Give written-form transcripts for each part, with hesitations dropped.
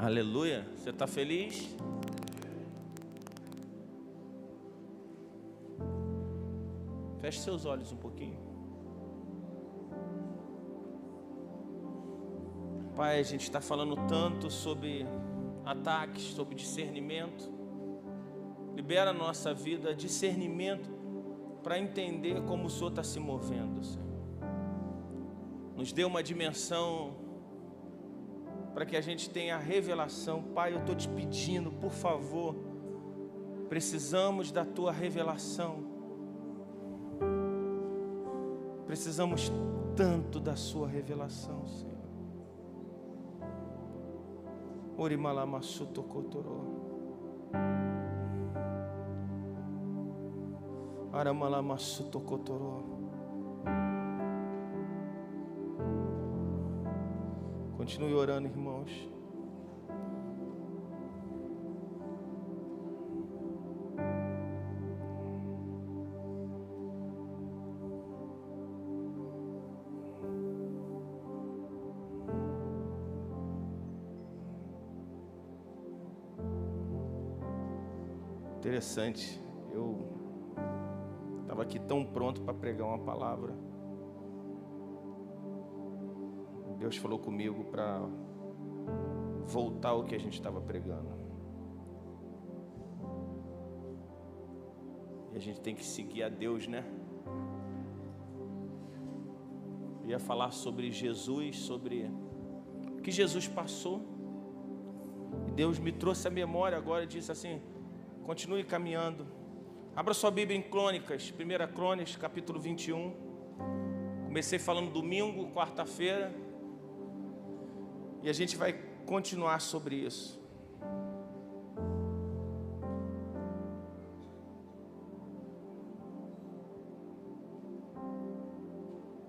Aleluia. Você está feliz? Feche seus olhos um pouquinho. Pai, a gente está falando tanto sobre ataques, sobre discernimento. Libera a nossa vida discernimento para entender como o Senhor está se movendo, Senhor. Nos dê uma dimensão para que a gente tenha a revelação. Pai, eu estou te pedindo, por favor, precisamos da Tua revelação. Precisamos tanto da Sua revelação, Senhor. Orimalamassutokotoro. Aramalamasutokotoro. Continue orando, irmãos. Interessante. Eu estava aqui tão pronto para pregar uma palavra. Deus falou comigo para voltar ao que a gente estava pregando. E a gente tem que seguir a Deus, né? Eu ia falar sobre Jesus, sobre o que Jesus passou. E Deus me trouxe a memória agora e disse assim: continue caminhando. Abra sua Bíblia em Crônicas, 1 Crônicas, capítulo 21. Comecei falando domingo, quarta-feira. E a gente vai continuar sobre isso.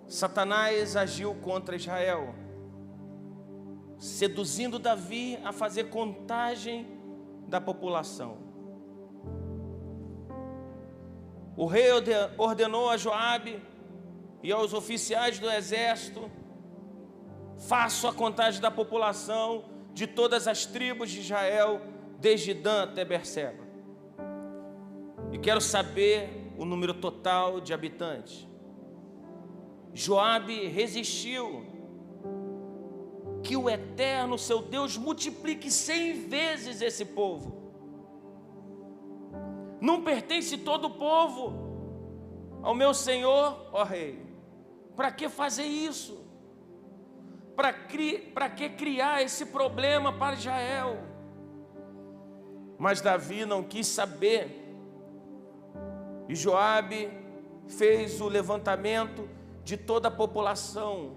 Satanás agiu contra Israel, seduzindo Davi a fazer contagem da população. O rei ordenou a Joabe e aos oficiais do exército: faço a contagem da população de todas as tribos de Israel, desde Dan até Berseba. E quero saber o número total de habitantes. Joabe resistiu. Que o Eterno, seu Deus, multiplique 100 vezes esse povo. Não pertence todo o povo ao meu Senhor, ó rei. Para que fazer isso? Para que criar esse problema para Israel? Mas Davi não quis saber. E Joabe fez o levantamento de toda a população.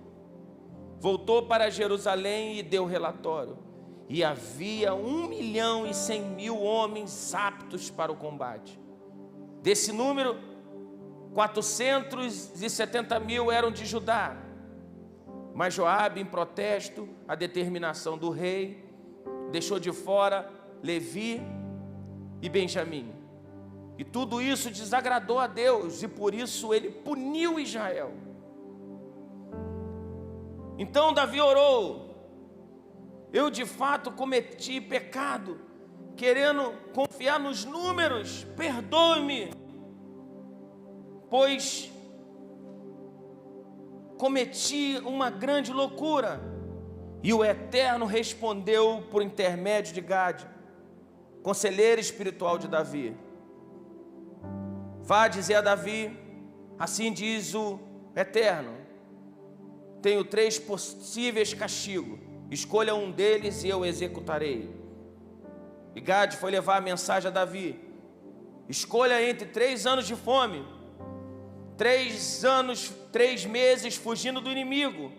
Voltou para Jerusalém e deu relatório. E havia 1.100.000 homens aptos para o combate. Desse número, 470.000 eram de Judá. Mas Joabe, em protesto à determinação do rei, deixou de fora Levi e Benjamim. E tudo isso desagradou a Deus, e por isso ele puniu Israel. Então Davi orou: eu de fato cometi pecado, querendo confiar nos números, perdoe-me, pois cometi uma grande loucura. E o Eterno respondeu por intermédio de Gade, conselheiro espiritual de Davi: vá dizer a Davi, assim diz o Eterno, tenho 3 possíveis castigos, escolha um deles e eu executarei. E Gade foi levar a mensagem a Davi: escolha entre 3 anos de fome, 3 meses fugindo do inimigo,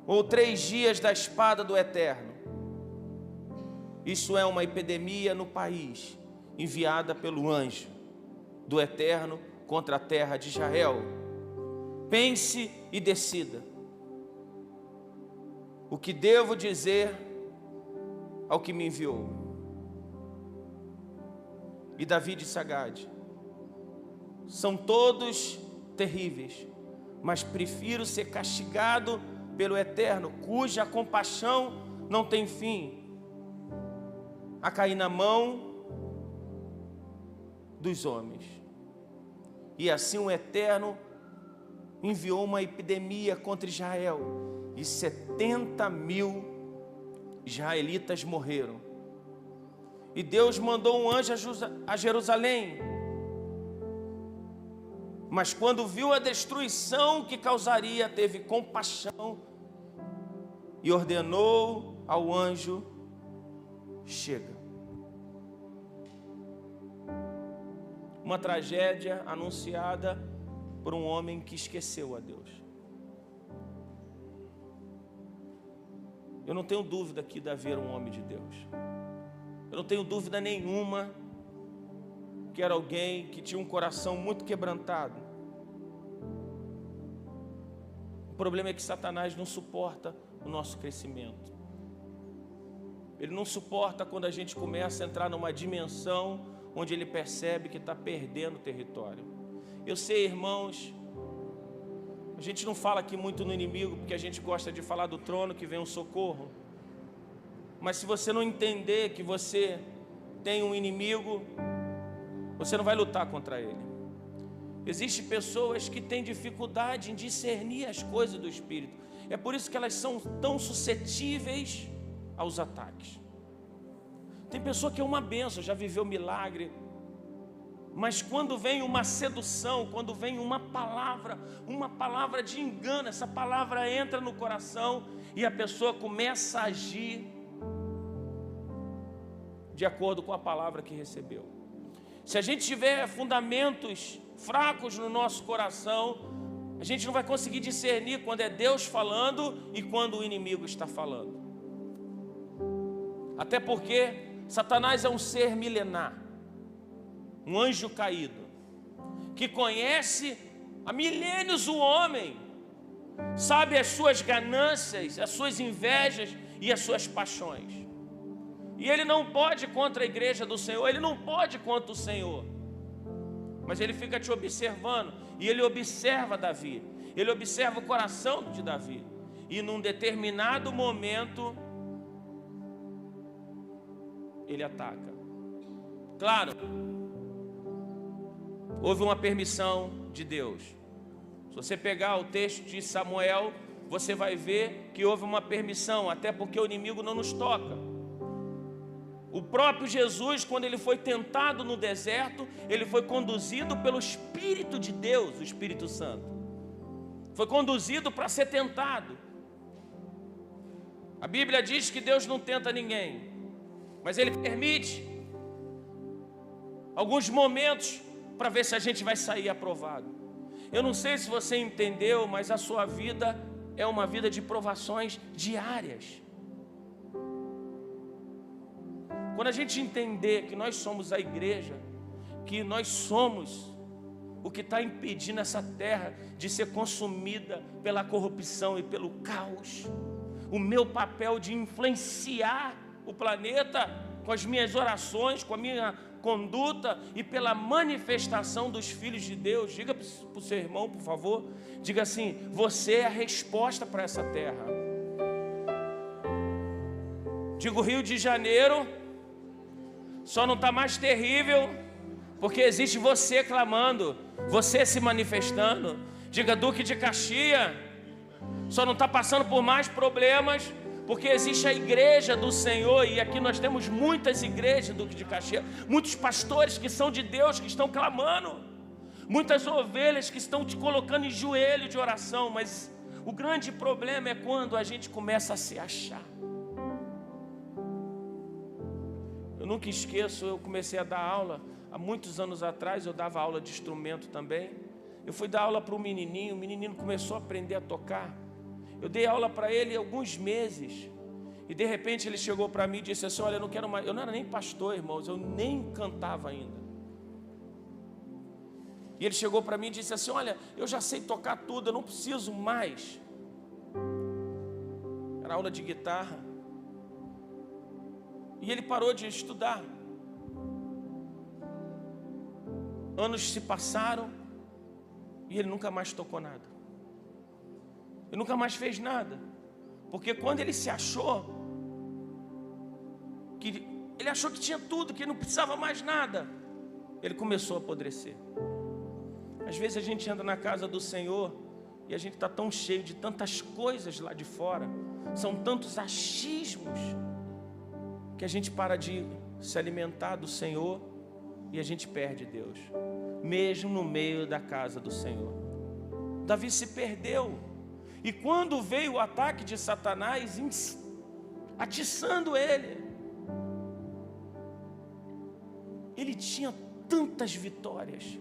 ou 3 dias da espada do Eterno. Isso é uma epidemia no país, enviada pelo anjo do Eterno contra a terra de Israel. Pense e decida. O que devo dizer ao que me enviou? E Davi disse a Gade: são todos terríveis, mas prefiro ser castigado pelo Eterno, cuja compaixão não tem fim, a cair na mão dos homens. E assim o Eterno enviou uma epidemia contra Israel, e 70.000 israelitas morreram. E Deus mandou um anjo a Jerusalém, mas quando viu a destruição que causaria, teve compaixão e ordenou ao anjo: chega. Uma tragédia anunciada por um homem que esqueceu a Deus. Eu não tenho dúvida que Davi era um homem de Deus. Eu não tenho dúvida nenhuma que era alguém que tinha um coração muito quebrantado. O problema é que Satanás não suporta o nosso crescimento. Ele não suporta quando a gente começa a entrar numa dimensão onde ele percebe que está perdendo território. Eu sei, irmãos, a gente não fala aqui muito no inimigo, porque a gente gosta de falar do trono que vem um socorro. Mas se você não entender que você tem um inimigo, você não vai lutar contra ele. Existem pessoas que têm dificuldade em discernir as coisas do Espírito. É por isso que elas são tão suscetíveis aos ataques. Tem pessoa que é uma bênção, já viveu milagre, mas quando vem uma sedução, quando vem uma palavra de engano, essa palavra entra no coração e a pessoa começa a agir de acordo com a palavra que recebeu. Se a gente tiver fundamentos fracos no nosso coração, a gente não vai conseguir discernir quando é Deus falando e quando o inimigo está falando. Até porque Satanás é um ser milenar, um anjo caído, que conhece há milênios o homem, sabe as suas ganâncias, as suas invejas e as suas paixões. E ele não pode contra a igreja do Senhor, ele não pode contra o Senhor. Mas ele fica te observando, e ele observa Davi, ele observa o coração de Davi. E num determinado momento, ele ataca. Claro, houve uma permissão de Deus. Se você pegar o texto de Samuel, você vai ver que houve uma permissão, até porque o inimigo não nos toca. O próprio Jesus, quando ele foi tentado no deserto, ele foi conduzido pelo Espírito de Deus, o Espírito Santo. Foi conduzido para ser tentado. A Bíblia diz que Deus não tenta ninguém, mas Ele permite alguns momentos para ver se a gente vai sair aprovado. Eu não sei se você entendeu, mas a sua vida é uma vida de provações diárias. Quando a gente entender que nós somos a igreja, que nós somos o que está impedindo essa terra de ser consumida pela corrupção e pelo caos, o meu papel de influenciar o planeta com as minhas orações, com a minha conduta e pela manifestação dos filhos de Deus. Diga para o seu irmão, por favor, diga assim: você é a resposta para essa terra. Digo, Rio de Janeiro só não está mais terrível porque existe você clamando, você se manifestando. Diga, Duque de Caxias só não está passando por mais problemas porque existe a igreja do Senhor. E aqui nós temos muitas igrejas, Duque de Caxias, muitos pastores que são de Deus, que estão clamando, muitas ovelhas que estão te colocando em joelho de oração. Mas o grande problema é quando a gente começa a se achar. Eu nunca esqueço, eu comecei a dar aula há muitos anos atrás. Eu dava aula de instrumento também. Eu fui dar aula para um menininho, o menino começou a aprender a tocar. Eu dei aula para ele alguns meses, e de repente ele chegou para mim e disse assim: olha, eu não quero mais. Eu não era nem pastor, irmãos, eu nem cantava ainda. E ele chegou para mim e disse assim: olha, eu já sei tocar tudo, eu não preciso mais. Era aula de guitarra. E ele parou de estudar. Anos se passaram e ele nunca mais tocou nada. Ele nunca mais fez nada. Porque quando ele se achou, que ele achou que tinha tudo, que não precisava mais nada, ele começou a apodrecer. Às vezes a gente anda na casa do Senhor e a gente está tão cheio de tantas coisas lá de fora, são tantos achismos, que a gente para de se alimentar do Senhor e a gente perde Deus, mesmo no meio da casa do Senhor. Davi se perdeu, e quando veio o ataque de Satanás, atiçando ele tinha tantas vitórias.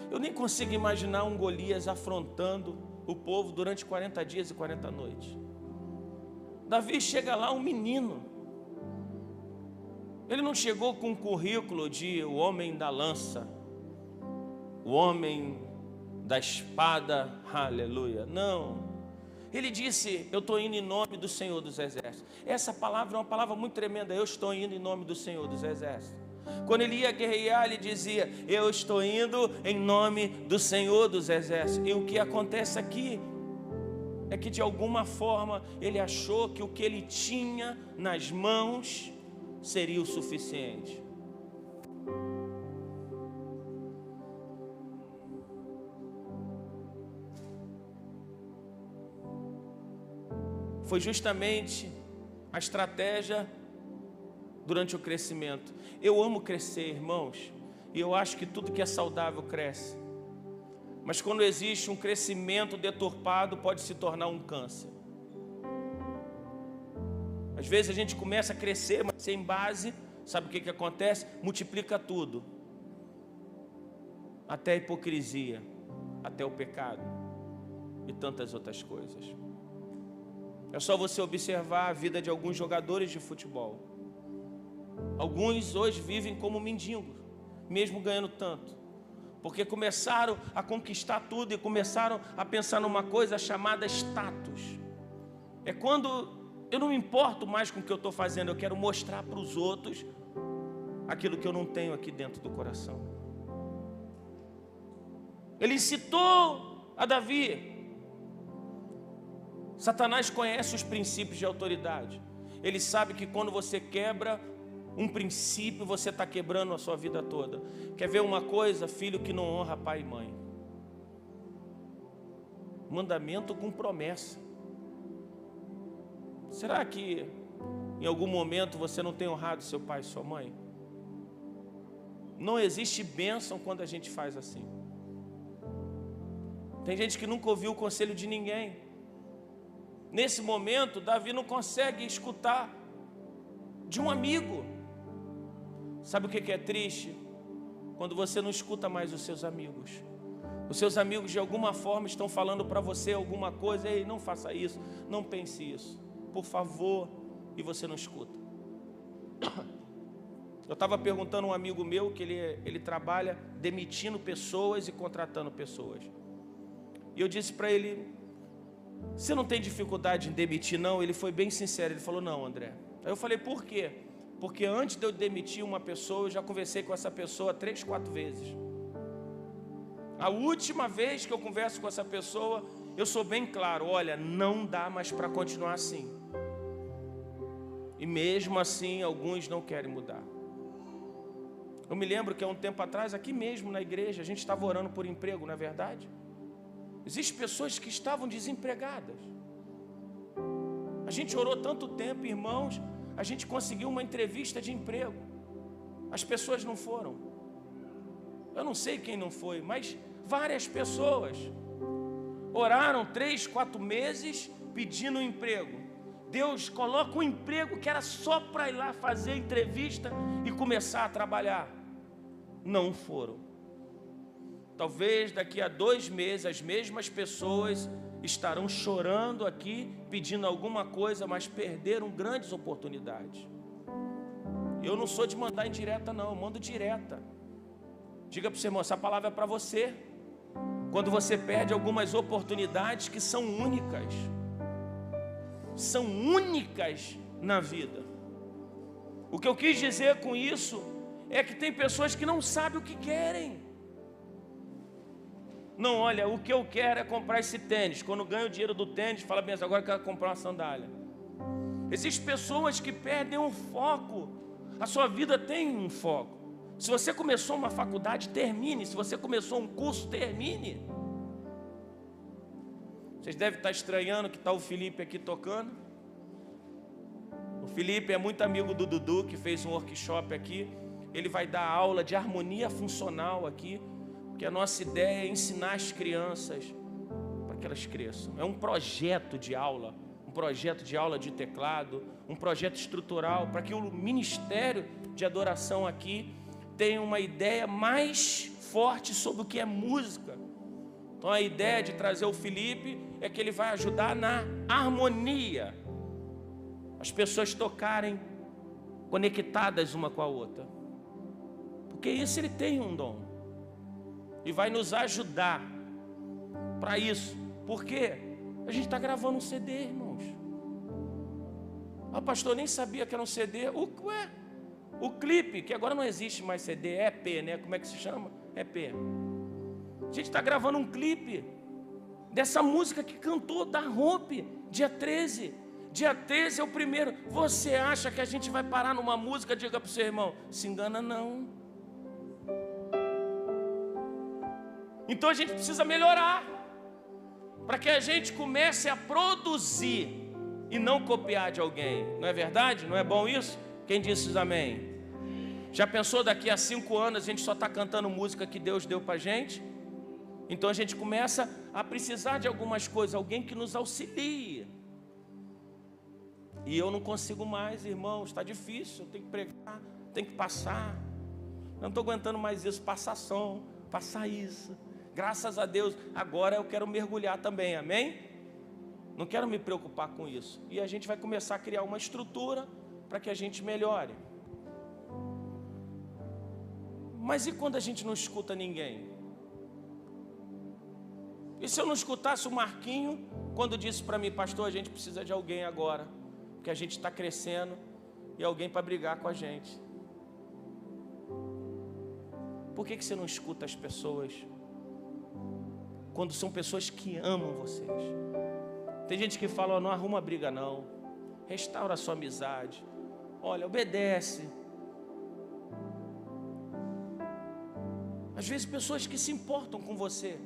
Eu nem consigo imaginar um Golias afrontando o povo durante 40 dias e 40 noites. Davi chega lá, um menino. Ele não chegou com um currículo de o homem da lança, o homem da espada, aleluia. Não. Ele disse, eu estou indo em nome do Senhor dos Exércitos. Essa palavra é uma palavra muito tremenda, eu estou indo em nome do Senhor dos Exércitos. Quando ele ia guerrear, ele dizia, eu estou indo em nome do Senhor dos Exércitos. E o que acontece aqui é que de alguma forma ele achou que o que ele tinha nas mãos seria o suficiente. Foi justamente a estratégia durante o crescimento. Eu amo crescer, irmãos, e eu acho que tudo que é saudável cresce. Mas quando existe um crescimento deturpado, pode se tornar um câncer. Às vezes a gente começa a crescer, mas sem base, sabe o que acontece? Multiplica tudo. Até a hipocrisia, até o pecado e tantas outras coisas. É só você observar a vida de alguns jogadores de futebol. Alguns hoje vivem como mendigos, mesmo ganhando tanto, porque começaram a conquistar tudo e começaram a pensar numa coisa chamada status. É quando eu não me importo mais com o que eu estou fazendo, eu quero mostrar para os outros aquilo que eu não tenho aqui dentro do coração. Ele incitou a Davi. Satanás conhece os princípios de autoridade. Ele sabe que quando você quebra um princípio, você está quebrando a sua vida toda. Quer ver uma coisa? Filho que não honra pai e mãe. Mandamento com promessa. Será que em algum momento você não tem honrado seu pai e sua mãe? Não existe bênção quando a gente faz assim. Tem gente que nunca ouviu o conselho de ninguém. Nesse momento, Davi não consegue escutar de um amigo. Sabe o que é triste? Quando você não escuta mais os seus amigos. Os seus amigos de alguma forma estão falando para você alguma coisa. Ei, não faça isso, não pense isso, por favor. E você não escuta. Eu estava perguntando a um amigo meu que ele trabalha demitindo pessoas e contratando pessoas. E eu disse para ele, você não tem dificuldade em demitir, não? Ele foi bem sincero, ele falou, não, André. Aí eu falei, por quê? Porque antes de eu demitir uma pessoa, eu já conversei com essa pessoa 3, 4 vezes. A última vez que eu converso com essa pessoa, eu sou bem claro, olha, não dá mais para continuar assim. E mesmo assim, alguns não querem mudar. Eu me lembro que há um tempo atrás, aqui mesmo na igreja, a gente estava orando por emprego, não é verdade? Existem pessoas que estavam desempregadas. A gente orou tanto tempo, irmãos, a gente conseguiu uma entrevista de emprego. As pessoas não foram. Eu não sei quem não foi, mas várias pessoas oraram 3, 4 meses pedindo um emprego. Deus coloca um emprego que era só para ir lá fazer a entrevista e começar a trabalhar. Não foram. Talvez daqui a 2 meses as mesmas pessoas estarão chorando aqui, pedindo alguma coisa, mas perderam grandes oportunidades. Eu não sou de mandar em direta não, eu mando direta. Diga para o seu irmão, essa palavra é para você. Quando você perde algumas oportunidades que são únicas na vida. O que eu quis dizer com isso é que tem pessoas que não sabem o que querem. Não, olha, o que eu quero é comprar esse tênis. Quando ganho o dinheiro do tênis, fala bem, agora eu quero comprar uma sandália. Existem pessoas que perdem o foco. A sua vida tem um foco. Se você começou uma faculdade, termine. Se você começou um curso, termine. Vocês devem estar estranhando que está o Felipe aqui tocando. O Felipe é muito amigo do Dudu, que fez um workshop aqui. Ele vai dar aula de harmonia funcional aqui, porque a nossa ideia é ensinar as crianças para que elas cresçam. É um projeto de aula de teclado, um projeto estrutural para que o ministério de adoração aqui tenha uma ideia mais forte sobre o que é música. Então a ideia de trazer o Felipe é que ele vai ajudar na harmonia, as pessoas tocarem conectadas uma com a outra, porque isso ele tem um dom e vai nos ajudar para isso. Porque a gente está gravando um CD, irmãos. Ah, pastor, nem sabia que era um CD. O clipe, que agora não existe mais CD, é EP, né? Como é que se chama? EP. A gente está gravando um clipe dessa música que cantou da Hope, dia 13. Dia 13 é o primeiro. Você acha que a gente vai parar numa música? Diga para o seu irmão, se engana não. Então a gente precisa melhorar, para que a gente comece a produzir e não copiar de alguém. Não é verdade? Não é bom isso? Quem disse amém? Já pensou daqui a 5 anos a gente só está cantando música que Deus deu para a gente? Então a gente começa a precisar de algumas coisas, alguém que nos auxilie. E eu não consigo mais, irmãos, está difícil, eu tenho que pregar, tenho que passar. Eu não estou aguentando mais isso, passar som, passar isso. Graças a Deus, agora eu quero mergulhar também, amém? Não quero me preocupar com isso. E a gente vai começar a criar uma estrutura para que a gente melhore. Mas e quando a gente não escuta ninguém? E se eu não escutasse o Marquinho quando disse para mim, pastor, a gente precisa de alguém agora, porque a gente está crescendo e alguém para brigar com a gente? Por que você não escuta as pessoas quando são pessoas que amam vocês? Tem gente que fala, não arruma briga não, restaura a sua amizade, olha, obedece. Às vezes pessoas que se importam com você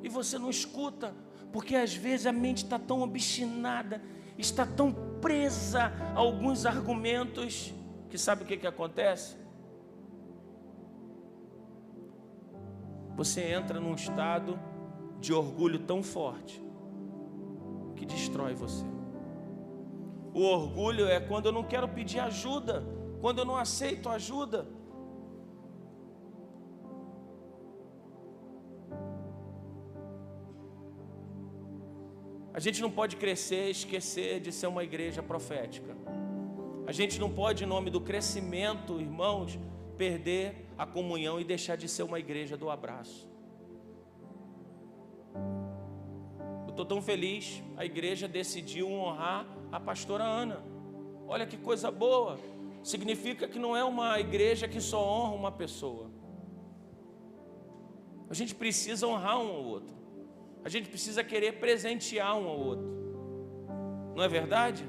e você não escuta, porque às vezes a mente está tão obstinada, está tão presa a alguns argumentos, que sabe o que acontece? Você entra num estado de orgulho tão forte que destrói você. O orgulho é quando eu não quero pedir ajuda, quando eu não aceito ajuda. A gente não pode crescer e esquecer de ser uma igreja profética. A gente não pode, em nome do crescimento, irmãos, perder a comunhão e deixar de ser uma igreja do abraço. Eu estou tão feliz, a igreja decidiu honrar a pastora Ana. Olha que coisa boa. Significa que não é uma igreja que só honra uma pessoa. A gente precisa honrar um ao outro. A gente precisa querer presentear um ao outro. Não é verdade?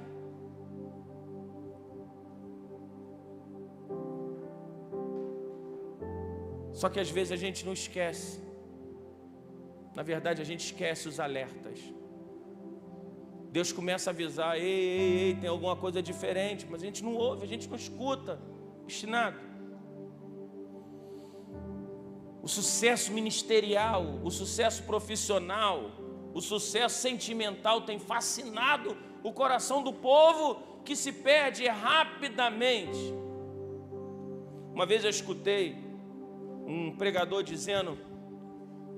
Só que às vezes a gente não esquece. Na verdade a gente esquece os alertas. Deus começa a avisar, ei, tem alguma coisa diferente, mas a gente não ouve, a gente não escuta. Obstinado. O sucesso ministerial, o sucesso profissional, o sucesso sentimental tem fascinado o coração do povo, que se perde rapidamente. Uma vez eu escutei um pregador dizendo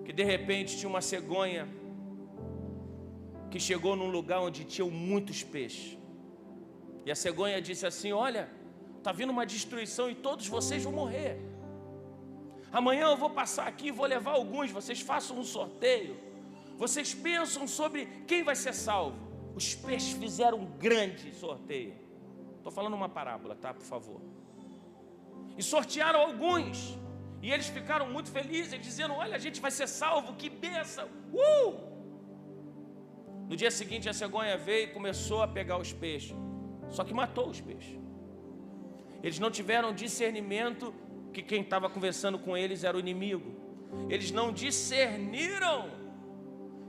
que de repente tinha uma cegonha que chegou num lugar onde tinham muitos peixes. E a cegonha disse assim, olha, está vindo uma destruição e todos vocês vão morrer. Amanhã eu vou passar aqui, vou levar alguns, vocês façam um sorteio. Vocês pensam sobre quem vai ser salvo. Os peixes fizeram um grande sorteio. Estou falando uma parábola, tá, por favor. E sortearam alguns. E eles ficaram muito felizes, dizendo, olha, a gente vai ser salvo, que bênção. No dia seguinte a cegonha veio e começou a pegar os peixes. só que matou os peixes. Eles não tiveram discernimento que quem estava conversando com eles era o inimigo. Eles não discerniram.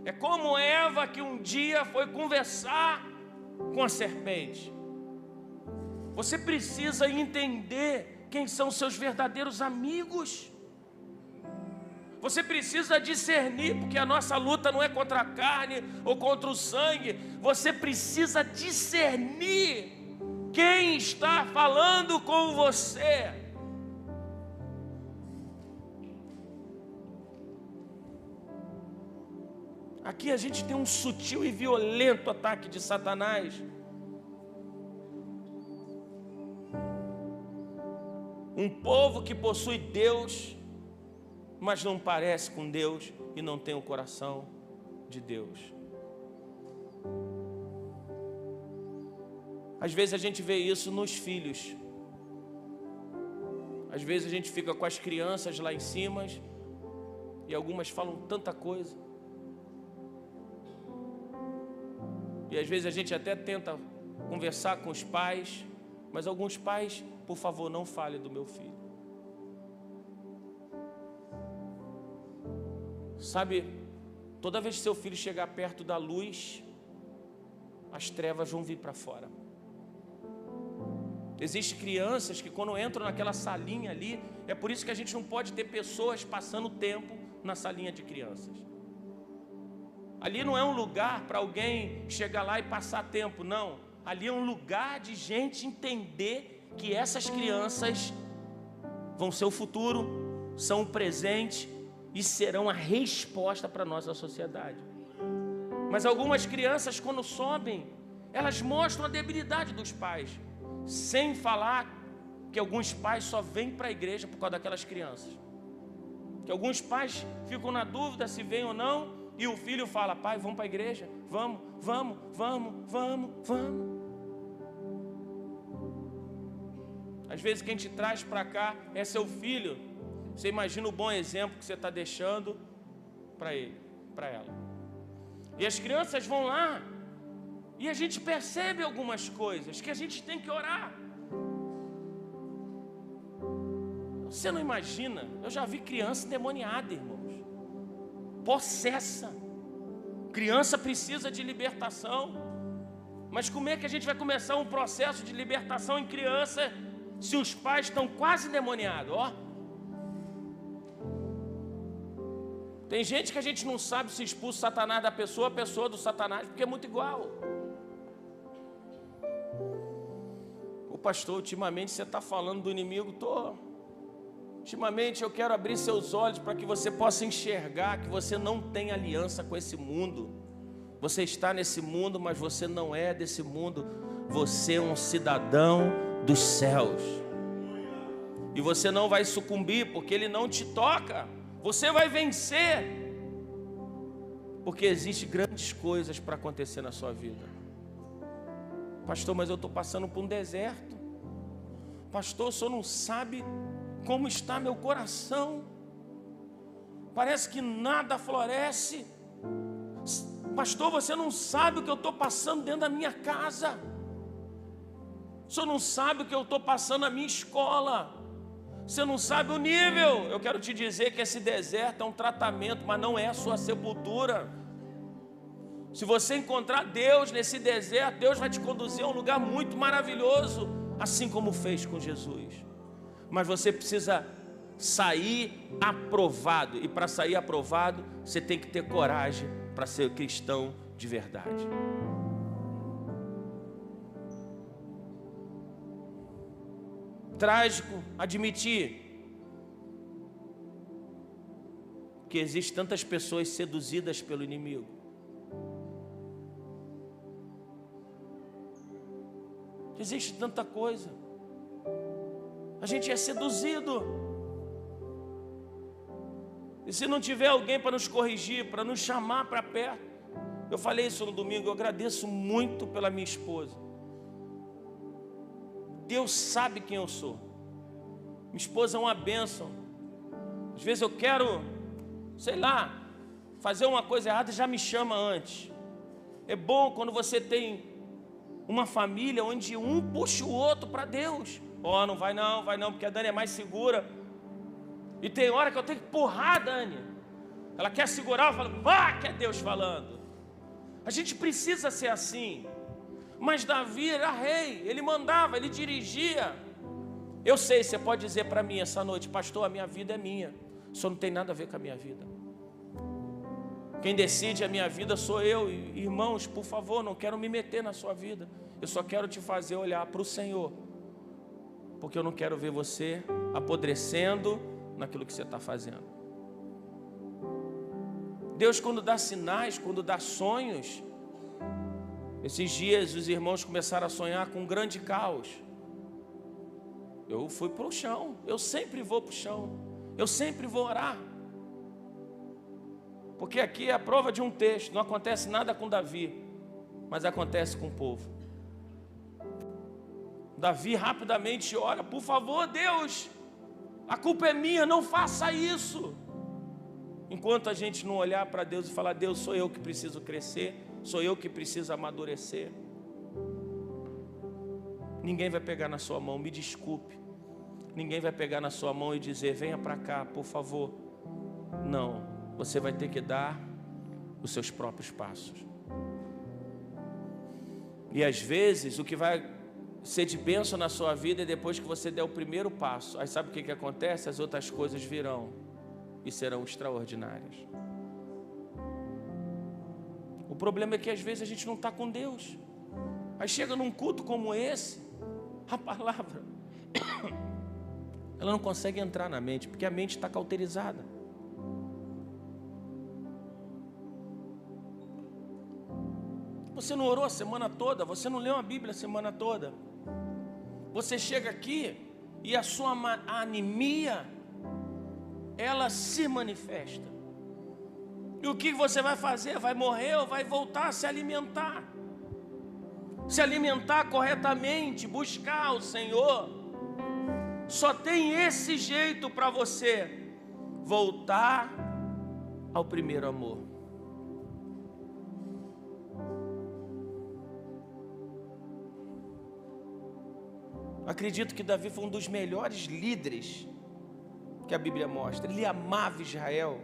É como Eva que um dia foi conversar com a serpente. Você precisa entender quem são seus verdadeiros amigos. Você precisa discernir, porque a nossa luta não é contra a carne ou contra o sangue. Você precisa discernir quem está falando com você. Aqui a gente tem um sutil e violento ataque de Satanás. Um povo que possui Deus, mas não parece com Deus e não tem o coração de Deus. Às vezes a gente vê isso nos filhos. Às vezes a gente fica com as crianças lá em cima e algumas falam tanta coisa. E às vezes a gente até tenta conversar com os pais, mas alguns pais, por favor, não fale do meu filho. Sabe, toda vez que seu filho chegar perto da luz, as trevas vão vir para fora. Existem crianças que quando entram naquela salinha ali, é por isso que a gente não pode ter pessoas passando tempo na salinha de crianças. Ali não é um lugar para alguém chegar lá e passar tempo, não. Ali é um lugar de gente entender que essas crianças vão ser o futuro, são o presente e serão a resposta para a nossa sociedade. Mas algumas crianças, quando sobem, elas mostram a debilidade dos pais, sem falar que alguns pais só vêm para a igreja por causa daquelas crianças. Que alguns pais ficam na dúvida se vêm ou não, e o filho fala: pai, vamos para a igreja, vamos. Às vezes quem te traz para cá é seu filho. Você imagina o bom exemplo que você está deixando para ele, para ela. E as crianças vão lá, e a gente percebe algumas coisas que a gente tem que orar. Você não imagina, eu já vi criança endemoniada, irmãos, possessa. Criança precisa de libertação. Mas como é que a gente vai começar um processo de libertação em criança se os pais estão quase endemoniados? Tem gente que a gente não sabe se expulsa Satanás da pessoa, a pessoa do Satanás, porque é muito igual. Ô pastor, ultimamente você está falando do inimigo. Ultimamente eu quero abrir seus olhos para que você possa enxergar que você não tem aliança com esse mundo. Você está nesse mundo, mas você não é desse mundo. Você é um cidadão dos céus. E você não vai sucumbir, porque ele não te toca. Você vai vencer, porque existem grandes coisas para acontecer na sua vida. Pastor, mas eu estou passando por um deserto. Pastor, o senhor não sabe como está meu coração. Parece que nada floresce. Pastor, você não sabe o que eu estou passando dentro da minha casa. O senhor não sabe o que eu estou passando na minha escola. Você não sabe o nível. Eu quero te dizer que esse deserto é um tratamento, mas não é a sua sepultura. Se você encontrar Deus nesse deserto, Deus vai te conduzir a um lugar muito maravilhoso, assim como fez com Jesus. Mas você precisa sair aprovado. E para sair aprovado, você tem que ter coragem para ser cristão de verdade. Trágico admitir que existem tantas pessoas seduzidas pelo inimigo. Existe tanta coisa. A gente é seduzido. E se não tiver alguém para nos corrigir, para nos chamar para perto. Eu falei isso no domingo, eu agradeço muito pela minha esposa. Deus sabe quem eu sou. Minha esposa é uma bênção. Às vezes eu quero, sei lá, fazer uma coisa errada e já me chama antes. É bom quando você tem uma família onde um puxa o outro para Deus. Ó, não vai não, porque a Dani é mais segura. E tem hora que eu tenho que empurrar a Dani. Ela quer segurar, eu falo, vá, que é Deus falando. A gente precisa ser assim. Mas Davi era rei, ele mandava, ele dirigia. Eu sei, você pode dizer para mim essa noite, pastor, a minha vida é minha. Isso não tem nada a ver com a minha vida. Quem decide a minha vida sou eu. Irmãos, por favor, não quero me meter na sua vida. Eu só quero te fazer olhar para o Senhor. Porque eu não quero ver você apodrecendo naquilo que você está fazendo. Deus, quando dá sinais, quando dá sonhos, esses dias os irmãos começaram a sonhar com um grande caos. Eu fui para o chão, eu sempre vou para o chão, eu sempre vou orar. Porque aqui é a prova de um texto, não acontece nada com Davi, mas acontece com o povo. Davi rapidamente ora, por favor Deus, a culpa é minha, não faça isso. Enquanto a gente não olhar para Deus e falar, Deus, sou eu que preciso crescer, sou eu que preciso amadurecer. Ninguém vai pegar na sua mão, me desculpe. Ninguém vai pegar na sua mão e dizer, venha para cá, por favor. Não, você vai ter que dar os seus próprios passos. E às vezes o que vai ser de bênção na sua vida é depois que você der o primeiro passo. Aí sabe o que acontece? As outras coisas virão e serão extraordinárias. O problema é que às vezes a gente não está com Deus. Aí chega num culto como esse, a palavra, ela não consegue entrar na mente, porque a mente está cauterizada. Você não orou a semana toda, você não leu a Bíblia a semana toda. Você chega aqui e a sua anemia, ela se manifesta. E o que você vai fazer? Vai morrer ou vai voltar a se alimentar? Se alimentar corretamente, buscar o Senhor. Só tem esse jeito para você voltar ao primeiro amor. Acredito que Davi foi um dos melhores líderes que a Bíblia mostra. Ele amava Israel,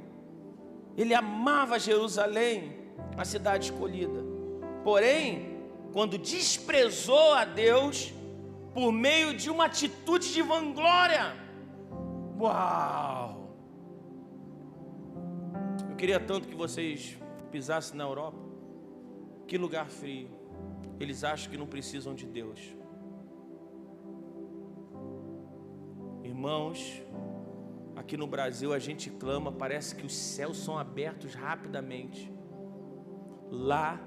ele amava Jerusalém, a cidade escolhida. Porém, quando desprezou a Deus por meio de uma atitude de vanglória, uau! Eu queria tanto que vocês pisassem na Europa. Que lugar frio. Eles acham que não precisam de Deus. Irmãos, aqui no Brasil a gente clama, parece que os céus são abertos rapidamente. Lá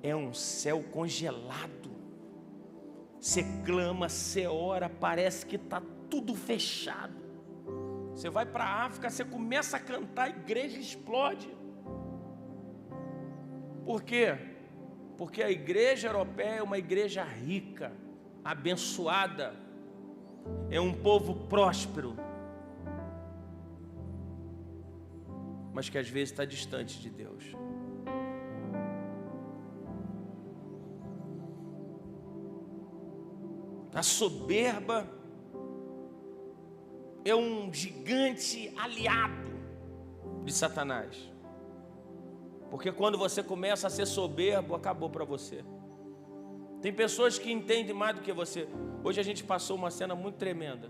é um céu congelado. Você clama, você ora, parece que está tudo fechado. Você vai para a África, você começa a cantar, a igreja explode. Por quê? Porque a igreja europeia é uma igreja rica, abençoada. É um povo próspero, mas que às vezes está distante de Deus. A soberba é um gigante aliado de Satanás. Porque quando você começa a ser soberbo, acabou para você. Tem pessoas que entendem mais do que você. Hoje a gente passou uma cena muito tremenda.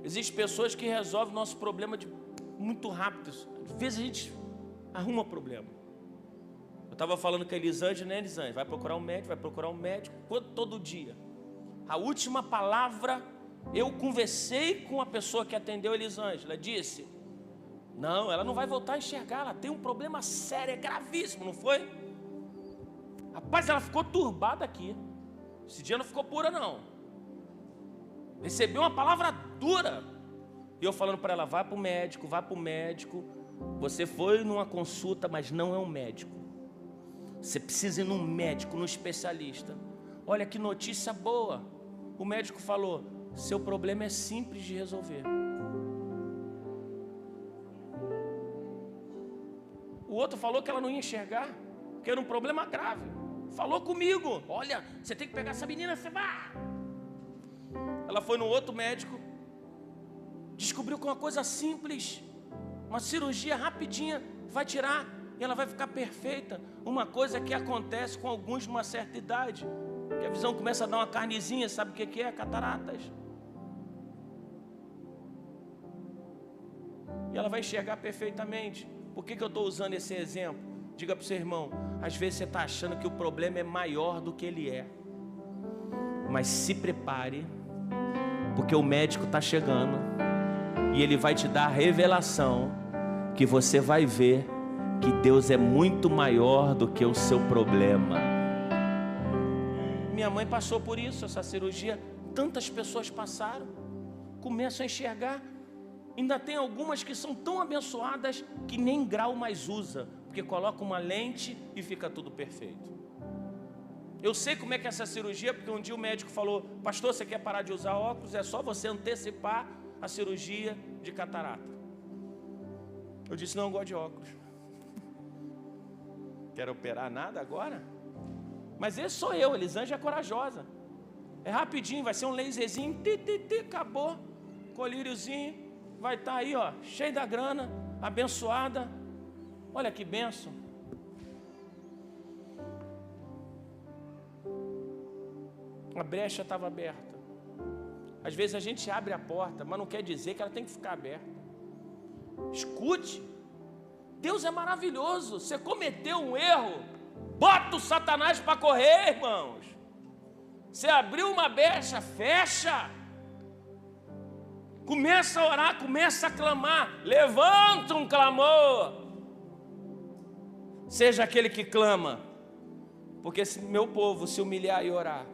Existem pessoas que resolvem nosso problema muito rápido. Às vezes a gente arruma problema. Eu estava falando com a Elisângela, né, Elisângela? Vai procurar um médico todo dia. A última palavra, eu conversei com a pessoa que atendeu a Elisângela, disse, não, ela não vai voltar a enxergar, ela tem um problema sério, é gravíssimo, não foi? Rapaz, ela ficou turbada aqui. Esse dia não ficou pura não. Recebeu uma palavra dura. E eu falando para ela, vai para o médico. Você foi numa consulta, mas não é um médico. Você precisa ir num médico, num especialista. Olha que notícia boa. O médico falou, seu problema é simples de resolver. O outro falou que ela não ia enxergar, porque era um problema grave. Falou comigo: olha, você tem que pegar essa menina, você vai. Ela foi no outro médico, descobriu que uma coisa simples, uma cirurgia rapidinha, vai tirar e ela vai ficar perfeita. Uma coisa que acontece com alguns numa certa idade, que a visão começa a dar uma carnezinha, sabe o que é? Cataratas. E ela vai enxergar perfeitamente. Por que eu estou usando esse exemplo? Diga para o seu irmão: às vezes você está achando que o problema é maior do que ele é, mas se prepare, porque o médico está chegando e ele vai te dar a revelação que você vai ver que Deus é muito maior do que o seu problema. Minha mãe passou por isso, essa cirurgia. Tantas pessoas passaram, começam a enxergar. Ainda tem algumas que são tão abençoadas que nem grau mais usa, porque coloca uma lente e fica tudo perfeito. Eu sei como é que é essa cirurgia, porque um dia o médico falou: pastor, você quer parar de usar óculos? É só você antecipar a cirurgia de catarata. Eu disse: não, eu gosto de óculos. Quero operar nada agora? Mas esse sou eu, Elisângela é corajosa. É rapidinho, vai ser um laserzinho, acabou. Colíriozinho. Vai estar aí, ó, cheio da grana, abençoada. Olha que bênção. A brecha estava aberta. Às vezes a gente abre a porta, mas não quer dizer que ela tem que ficar aberta. Escute, Deus é maravilhoso. Você cometeu um erro, bota o Satanás para correr, irmãos. Você abriu uma brecha, fecha. Começa a orar, começa a clamar. Levanta um clamor. Seja aquele que clama. Porque se meu povo se humilhar e orar,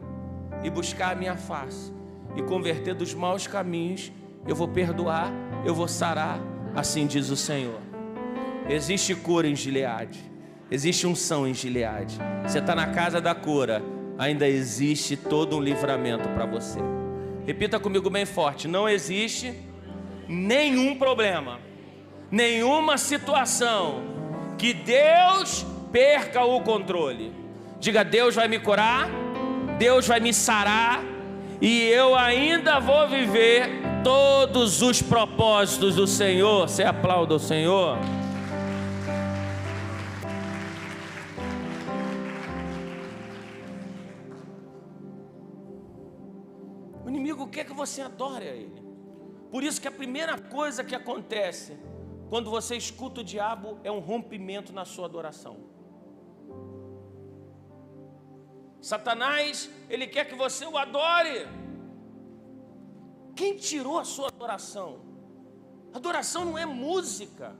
e buscar a minha face, e converter dos maus caminhos, eu vou perdoar, eu vou sarar, assim diz o Senhor. Existe cura em Gileade, existe unção em Gileade. Você está na casa da cura, ainda existe todo um livramento para você. Repita comigo bem forte: não existe nenhum problema, nenhuma situação que Deus perca o controle. Diga: Deus vai me curar, Deus vai me sarar, e eu ainda vou viver todos os propósitos do Senhor. Você aplauda o Senhor? O inimigo quer que você adore a ele. Por isso que a primeira coisa que acontece quando você escuta o diabo é um rompimento na sua adoração. Satanás, ele quer que você o adore. Quem tirou a sua adoração? Adoração não é música.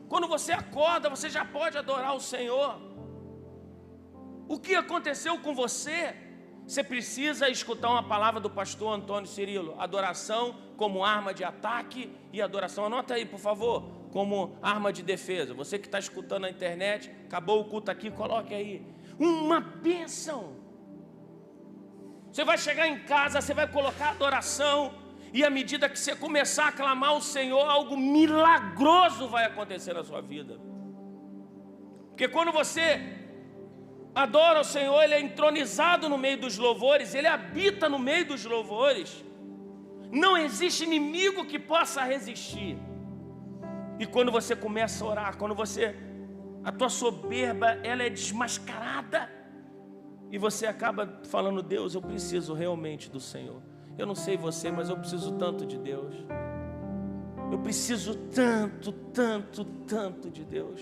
Quando você acorda, você já pode adorar o Senhor. O que aconteceu com você? Você precisa escutar uma palavra do pastor Antônio Cirilo: adoração como arma de ataque e adoração, anota aí por favor, como arma de defesa. Você que está escutando na internet, acabou o culto aqui, coloque aí. Uma bênção. Você vai chegar em casa, você vai colocar adoração, e à medida que você começar a clamar ao Senhor, algo milagroso vai acontecer na sua vida. Porque quando você adora o Senhor, Ele é entronizado no meio dos louvores, Ele habita no meio dos louvores. Não existe inimigo que possa resistir. E quando você começa a orar, a tua soberba, ela é desmascarada, e você acaba falando: Deus, eu preciso realmente do Senhor. Eu não sei você, mas eu preciso tanto de Deus. Eu preciso tanto, tanto, tanto de Deus.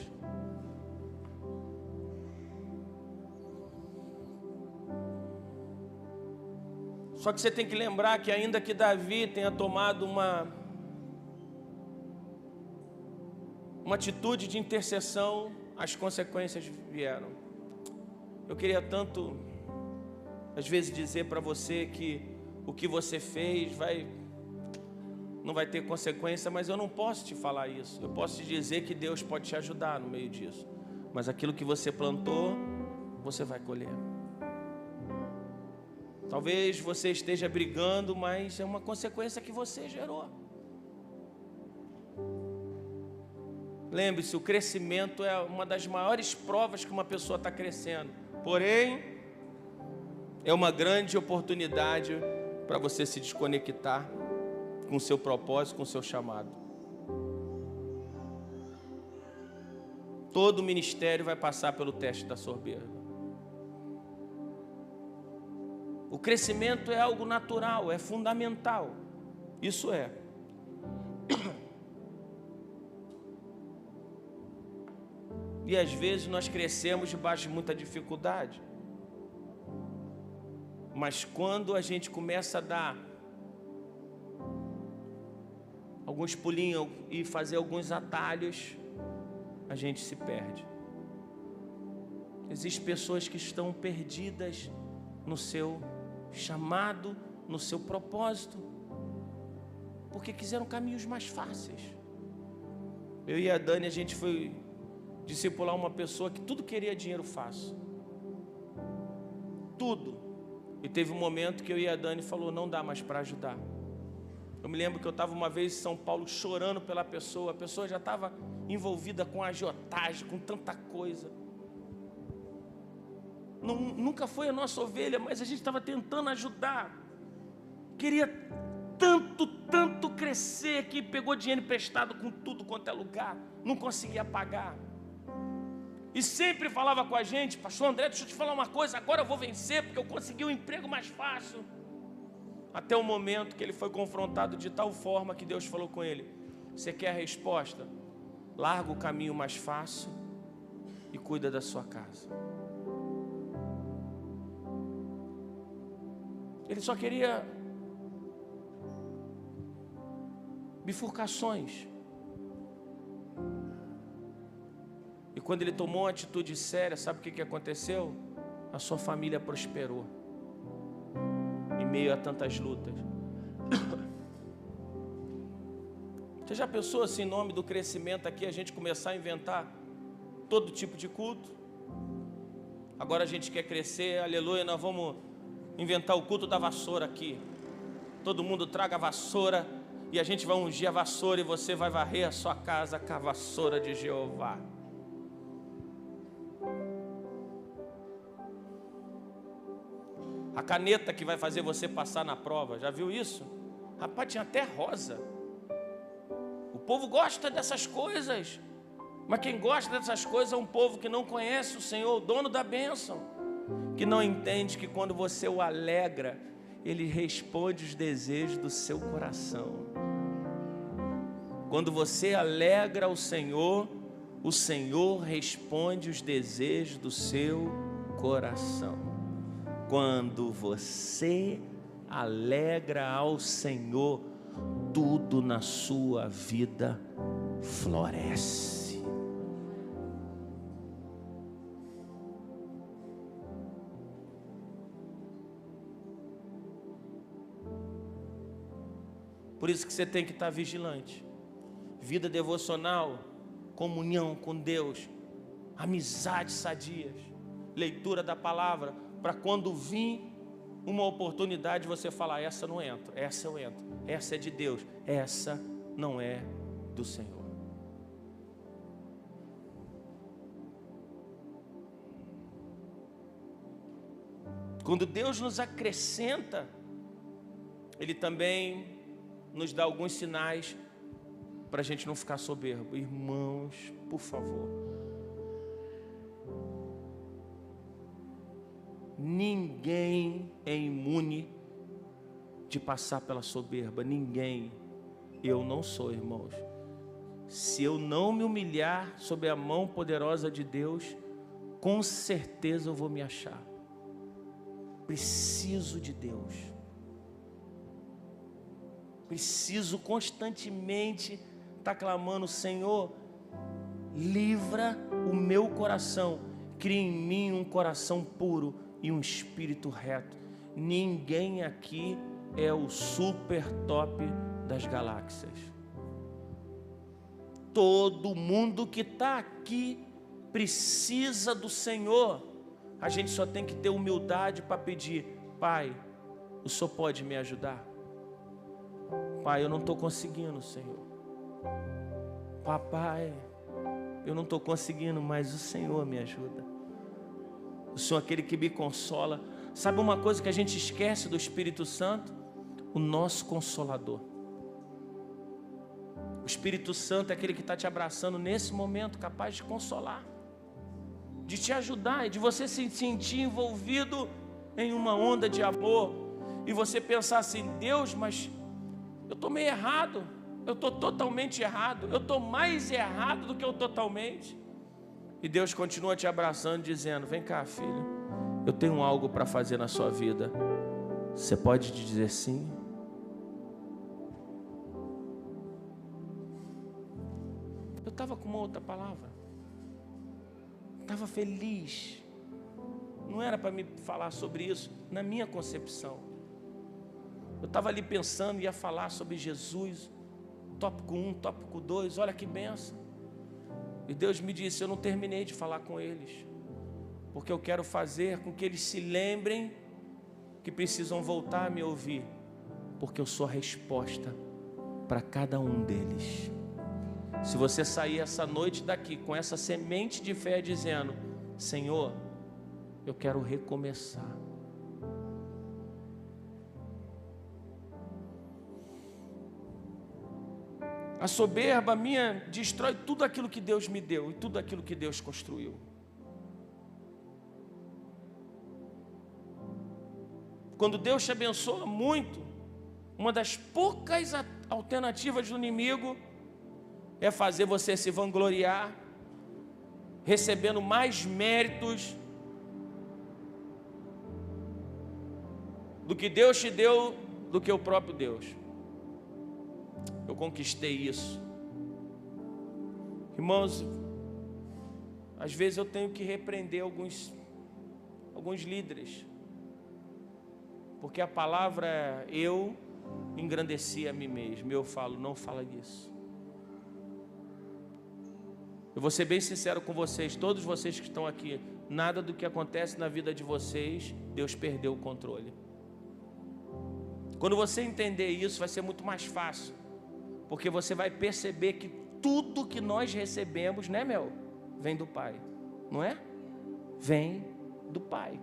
Só que você tem que lembrar que ainda que Davi tenha tomado uma atitude de intercessão, as consequências vieram. Eu queria tanto, às vezes, dizer para você que o que você fez não vai ter consequência, mas eu não posso te falar isso. Eu posso te dizer que Deus pode te ajudar no meio disso, mas aquilo que você plantou, você vai colher. Talvez você esteja brigando, mas é uma consequência que você gerou. Lembre-se, o crescimento é uma das maiores provas que uma pessoa está crescendo. Porém, é uma grande oportunidade para você se desconectar com o seu propósito, com o seu chamado. Todo ministério vai passar pelo teste da soberba. O crescimento é algo natural, é fundamental. Isso é. E às vezes nós crescemos debaixo de muita dificuldade. Mas quando a gente começa a dar alguns pulinhos e fazer alguns atalhos, a gente se perde. Existem pessoas que estão perdidas no seu chamado, no seu propósito, porque quiseram caminhos mais fáceis. Eu e a Dani, a gente foi discipular uma pessoa que tudo queria dinheiro fácil. Tudo. E teve um momento que eu e a Dani falou, não dá mais para ajudar. Eu me lembro que eu estava uma vez em São Paulo chorando pela pessoa. A pessoa já estava envolvida com agiotagem, com tanta coisa. Nunca foi a nossa ovelha, mas a gente estava tentando ajudar. Queria tanto crescer que pegou dinheiro emprestado com tudo quanto é lugar. Não conseguia pagar. E sempre falava com a gente, pastor André, deixa eu te falar uma coisa, agora eu vou vencer, porque eu consegui um emprego mais fácil. Até o momento que ele foi confrontado de tal forma que Deus falou com ele, você quer a resposta? Larga o caminho mais fácil e cuida da sua casa. Ele só queria bifurcações. E quando ele tomou uma atitude séria, sabe o que aconteceu? A sua família prosperou em meio a tantas lutas. Você já pensou assim, em nome do crescimento aqui, a gente começar a inventar todo tipo de culto? Agora a gente quer crescer, aleluia, nós vamos inventar o culto da vassoura aqui. Todo mundo traga a vassoura e a gente vai ungir a vassoura e você vai varrer a sua casa com a vassoura de Jeová. A caneta que vai fazer você passar na prova, já viu isso? Rapaz, tinha até rosa. O povo gosta dessas coisas, mas quem gosta dessas coisas é um povo que não conhece o Senhor, o dono da bênção, que não entende que quando você o alegra, Ele responde os desejos do seu coração. Quando você alegra o Senhor responde os desejos do seu coração. Quando você alegra ao Senhor, tudo na sua vida floresce. Por isso que você tem que estar vigilante. Vida devocional, comunhão com Deus, amizades sadias, leitura da palavra, para quando vir uma oportunidade você falar, essa não entro, essa eu entro, essa é de Deus, essa não é do Senhor. Quando Deus nos acrescenta, Ele também nos dá alguns sinais para a gente não ficar soberbo. Irmãos, por favor, ninguém é imune de passar pela soberba, ninguém. Eu não sou, irmãos. Se eu não me humilhar sob a mão poderosa de Deus, com certeza eu vou me achar. Preciso de Deus. Preciso constantemente estar clamando, Senhor, livra o meu coração, cria em mim um coração puro e um espírito reto. Ninguém aqui é o super top das galáxias. Todo mundo que está aqui precisa do Senhor. A gente só tem que ter humildade para pedir, Pai, o Senhor pode me ajudar? Pai, eu não estou conseguindo, Senhor. Papai, Eu não estou conseguindo, mas o Senhor me ajuda. O Senhor é aquele que me consola. Sabe uma coisa que a gente esquece do Espírito Santo? O nosso Consolador. O Espírito Santo é aquele que está te abraçando nesse momento, capaz de consolar, de te ajudar e de você se sentir envolvido em uma onda de amor. E você pensar assim: Deus, mas eu estou meio errado. Eu estou totalmente errado. Eu estou mais errado do que eu totalmente. E Deus continua te abraçando, dizendo: vem cá, filho, eu tenho algo para fazer na sua vida. Você pode dizer sim? Eu estava com uma outra palavra. Estava feliz. Não era para me falar sobre isso na minha concepção. Eu estava ali pensando, ia falar sobre Jesus, tópico 1, tópico 2, olha que benção. E Deus me disse: eu não terminei de falar com eles, porque eu quero fazer com que eles se lembrem que precisam voltar a me ouvir, porque eu sou a resposta para cada um deles. Se você sair essa noite daqui com essa semente de fé dizendo: Senhor, eu quero recomeçar. A soberba minha destrói tudo aquilo que Deus me deu e tudo aquilo que Deus construiu. Quando Deus te abençoa muito, uma das poucas alternativas do inimigo é fazer você se vangloriar, recebendo mais méritos do que Deus te deu, do que o próprio Deus. Eu conquistei isso. Irmãos, às vezes eu tenho que repreender alguns líderes, porque a palavra é: eu engrandeci a mim mesmo. Eu falo: não fala isso. Eu vou ser bem sincero com vocês, todos vocês que estão aqui: nada do que acontece na vida de vocês, Deus perdeu o controle. Quando você entender isso, vai ser muito mais fácil, porque você vai perceber que tudo que nós recebemos, né, Mel? Vem do Pai, não é? Vem do Pai.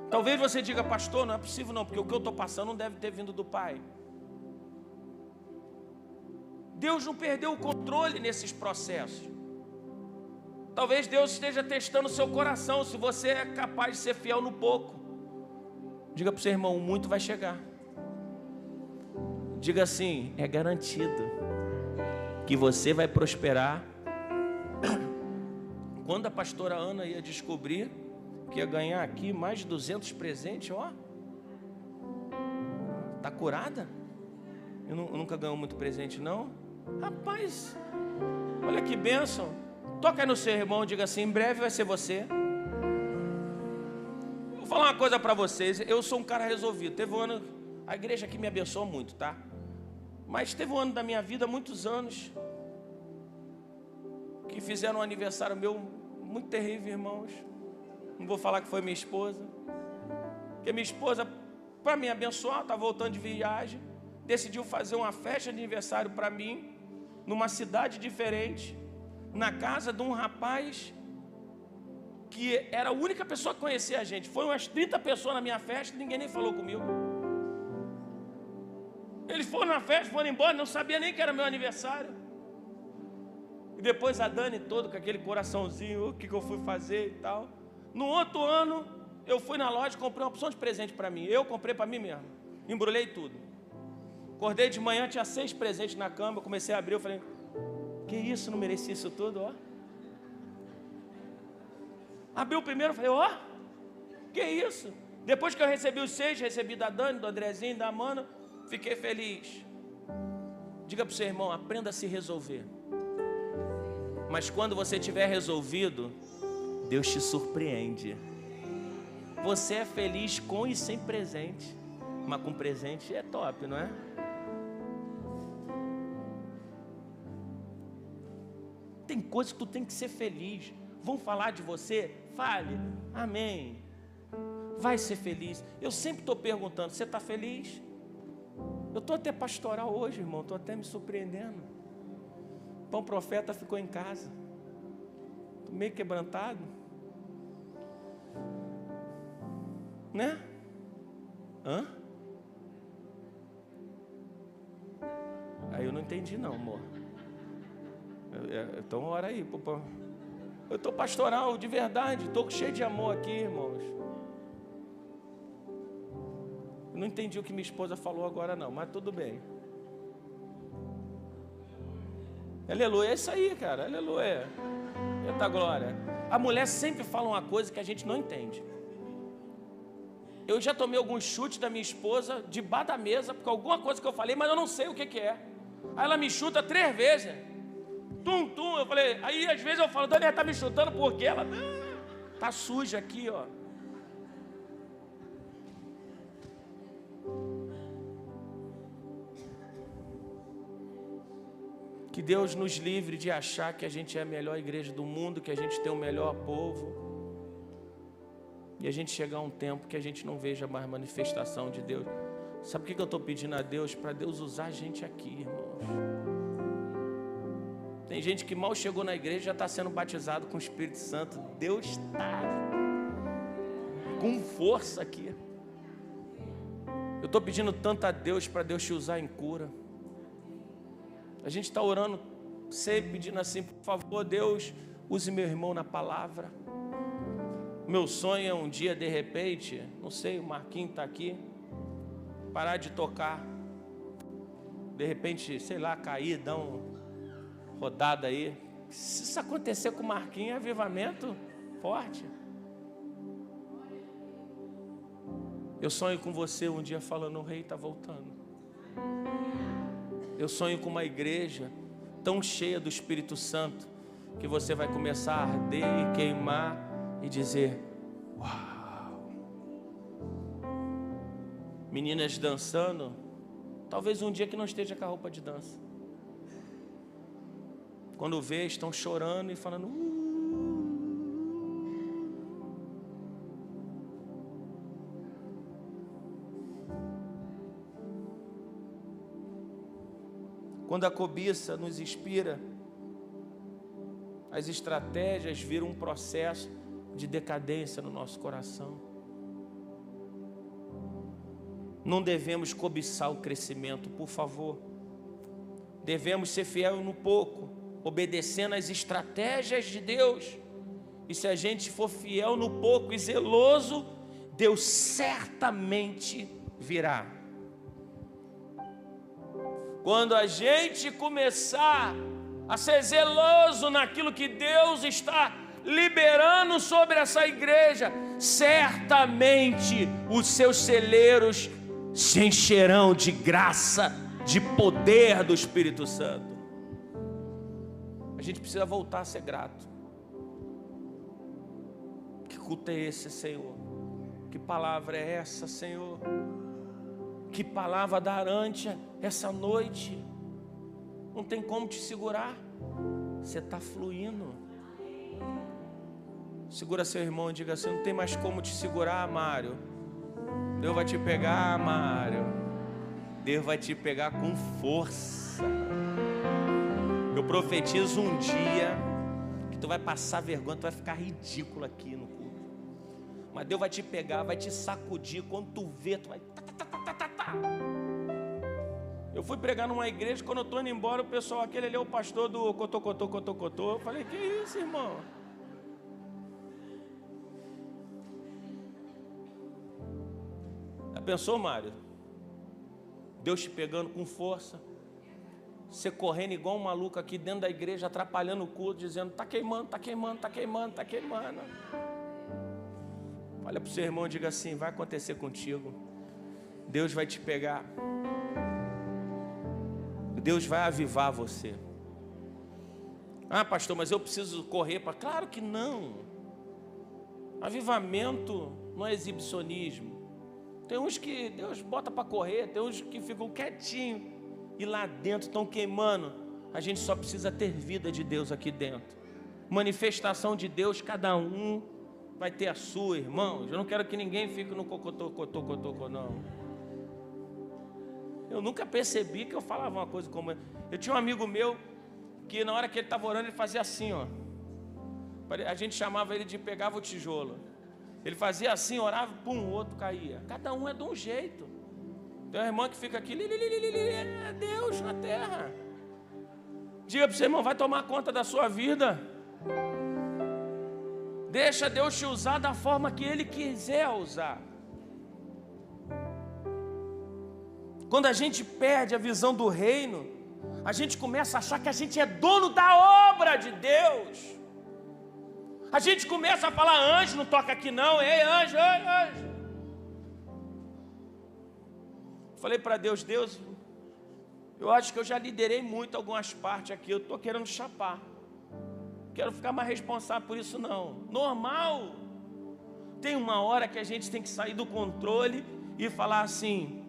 Talvez você diga: pastor, não é possível não, porque o que eu estou passando não deve ter vindo do Pai. Deus não perdeu o controle nesses processos. Talvez Deus esteja testando o seu coração, se você é capaz de ser fiel no pouco. Diga para o seu irmão: o muito vai chegar. Diga assim: é garantido que você vai prosperar. Quando a pastora Ana ia descobrir que ia ganhar aqui mais de 200 presentes, ó, tá curada? Eu nunca ganhou muito presente, não? Rapaz, olha que bênção. Toca aí no seu irmão, diga assim: em breve vai ser você. Vou falar uma coisa para vocês. Eu sou um cara resolvido. Teve um ano, a igreja aqui me abençoou muito, tá? Mas teve um ano da minha vida, muitos anos, que fizeram um aniversário meu muito terrível, irmãos. Não vou falar que foi minha esposa, porque minha esposa, para me abençoar, estava voltando de viagem, decidiu fazer uma festa de aniversário para mim, numa cidade diferente, na casa de um rapaz que era a única pessoa que conhecia a gente. Foi umas 30 pessoas na minha festa, ninguém nem falou comigo. Eles foram na festa, foram embora, não sabia nem que era meu aniversário. E depois a Dani toda com aquele coraçãozinho: o que eu fui fazer e tal. No outro ano, eu fui na loja e comprei uma opção de presente para mim. Eu comprei para mim mesmo, embrulhei tudo. Acordei de manhã, tinha 6 presentes na cama. Eu comecei a abrir, eu falei: que isso, não mereci isso tudo, ó. Abri o primeiro, falei: ó, que isso. Depois que eu recebi os 6, recebi da Dani, do Andrezinho, da Amanda, fiquei feliz. Diga para o seu irmão: aprenda a se resolver. Mas quando você tiver resolvido, Deus te surpreende. Você é feliz com e sem presente, mas com presente é top, não é? Tem coisas que tu tem que ser feliz. Vão falar de você? Fale. Amém. Vai ser feliz. Eu sempre estou perguntando: você está feliz? Eu estou até pastoral hoje, irmão. Estou até me surpreendendo. Pão profeta ficou em casa. Tô meio quebrantado. Né? Hã? Aí eu não entendi não, amor. Então ora aí. Eu estou pastoral, de verdade. Estou cheio de amor aqui, irmãos. Eu não entendi o que minha esposa falou agora não, mas tudo bem. Aleluia, é isso aí, cara. Aleluia. Eita glória. A mulher sempre fala uma coisa que a gente não entende. Eu já tomei alguns chutes da minha esposa debaixo da mesa, por alguma coisa que eu falei, mas eu não sei o que é. Aí ela me chuta 3 vezes. Tum, tum. Eu falei, aí às vezes eu falo, Daniela, tá me chutando por quê? Ela, tá suja aqui, ó. Que Deus nos livre de achar que a gente é a melhor igreja do mundo, que a gente tem o melhor povo. E a gente chegar a um tempo que a gente não veja mais manifestação de Deus. Sabe por que eu estou pedindo a Deus? Para Deus usar a gente aqui, irmãos. Tem gente que mal chegou na igreja e já está sendo batizado com o Espírito Santo. Deus está com força aqui. Eu estou pedindo tanto a Deus para Deus te usar em cura. A gente está orando sempre pedindo assim, por favor, Deus, use meu irmão na palavra. Meu sonho é um dia, de repente, não sei, o Marquinhos está aqui, parar de tocar, de repente, sei lá, cair, dar uma rodada aí. Se isso acontecer com o Marquinhos, é avivamento forte. Eu sonho com você um dia falando, o rei está voltando. Eu sonho com uma igreja tão cheia do Espírito Santo, que você vai começar a arder e queimar, e dizer, uau. Meninas dançando, talvez um dia que não esteja com a roupa de dança. Quando vê, estão chorando e falando, Quando a cobiça nos inspira, as estratégias viram um processo de decadência no nosso coração. Não devemos cobiçar o crescimento, por favor. Devemos ser fiel no pouco, obedecendo às estratégias de Deus. E se a gente for fiel no pouco e zeloso, Deus certamente virá. Quando a gente começar a ser zeloso naquilo que Deus está liberando sobre essa igreja, certamente os seus celeiros se encherão de graça, de poder do Espírito Santo. A gente precisa voltar a ser grato. Que culto é esse, Senhor? Que palavra é essa, Senhor? Que palavra dar ante essa noite? Não tem como te segurar. Você está fluindo. Segura seu irmão e diga assim, não tem mais como te segurar, Mário. Deus vai te pegar, Mário. Deus vai te pegar com força. Eu profetizo um dia que tu vai passar vergonha, tu vai ficar ridículo aqui no culto. Mas Deus vai te pegar, vai te sacudir. Quando tu vê, tu vai... Eu fui pregar numa igreja, quando eu estou indo embora, o pessoal, aquele ali é o pastor do cotô. Eu falei, que isso, irmão? Já pensou, Mário? Deus te pegando com força, você correndo igual um maluco aqui dentro da igreja, atrapalhando o culto, dizendo, tá queimando, tá queimando, tá queimando, tá queimando. Olha para o seu irmão e diga assim, vai acontecer contigo. Deus vai te pegar. Deus vai avivar você. Ah, pastor, mas eu preciso correr para... Claro que não. Avivamento não é exibicionismo. Tem uns que Deus bota para correr, tem uns que ficam quietinhos e lá dentro estão queimando. A gente só precisa ter vida de Deus aqui dentro. Manifestação de Deus, cada um vai ter a sua, irmãos. Eu não quero que ninguém fique no cocotô, não. Eu nunca percebi que eu falava uma coisa como... Eu tinha um amigo meu que na hora que ele estava orando, ele fazia assim, ó. A gente chamava ele de pegava o tijolo. Ele fazia assim, orava, pum, o outro caía. Cada um é de um jeito. Tem uma irmã que fica aqui, é Deus na terra. Diga para o seu irmão, vai tomar conta da sua vida. Deixa Deus te usar da forma que Ele quiser usar. Quando a gente perde a visão do reino, a gente começa a achar que a gente é dono da obra de Deus. A gente começa a falar, anjo, não toca aqui não, ei anjo, ei anjo. Falei para Deus, Deus, eu acho que eu já liderei muito algumas partes aqui, eu estou querendo chapar. Quero ficar mais responsável por isso não. Normal. Tem uma hora que a gente tem que sair do controle e falar assim,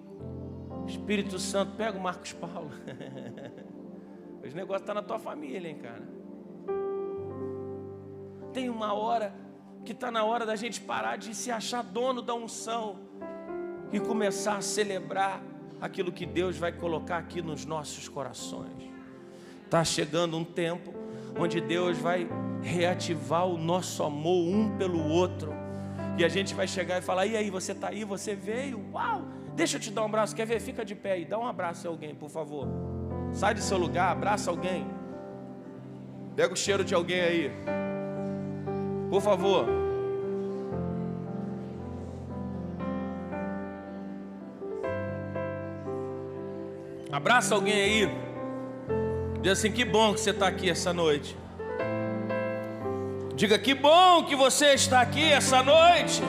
Espírito Santo, pega o Marcos Paulo. Os negócios estão na tua família, hein, cara. Tem uma hora que está na hora da gente parar de se achar dono da unção e começar a celebrar aquilo que Deus vai colocar aqui nos nossos corações. Está chegando um tempo onde Deus vai reativar o nosso amor um pelo outro. E a gente vai chegar e falar, e aí, você está aí, você veio? Uau! Deixa eu te dar um abraço, quer ver? Fica de pé aí, dá um abraço a alguém, por favor. Sai do seu lugar, abraça alguém. Pega o cheiro de alguém aí. Por favor. Abraça alguém aí. Diz assim, que bom que você está aqui essa noite. Diga, que bom que você está aqui essa noite.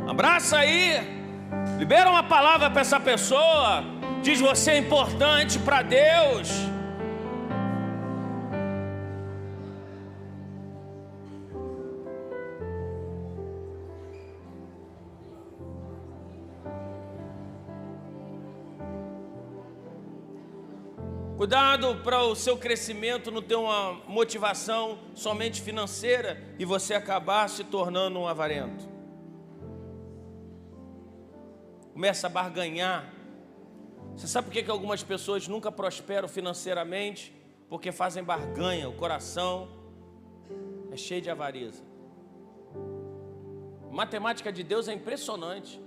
Abraça aí. Libera uma palavra para essa pessoa. Diz, você é importante para Deus. Cuidado para o seu crescimento não ter uma motivação somente financeira e você acabar se tornando um avarento. Começa a barganhar. Você sabe por que algumas pessoas nunca prosperam financeiramente? Porque fazem barganha, o coração é cheio de avareza. A matemática de Deus é impressionante.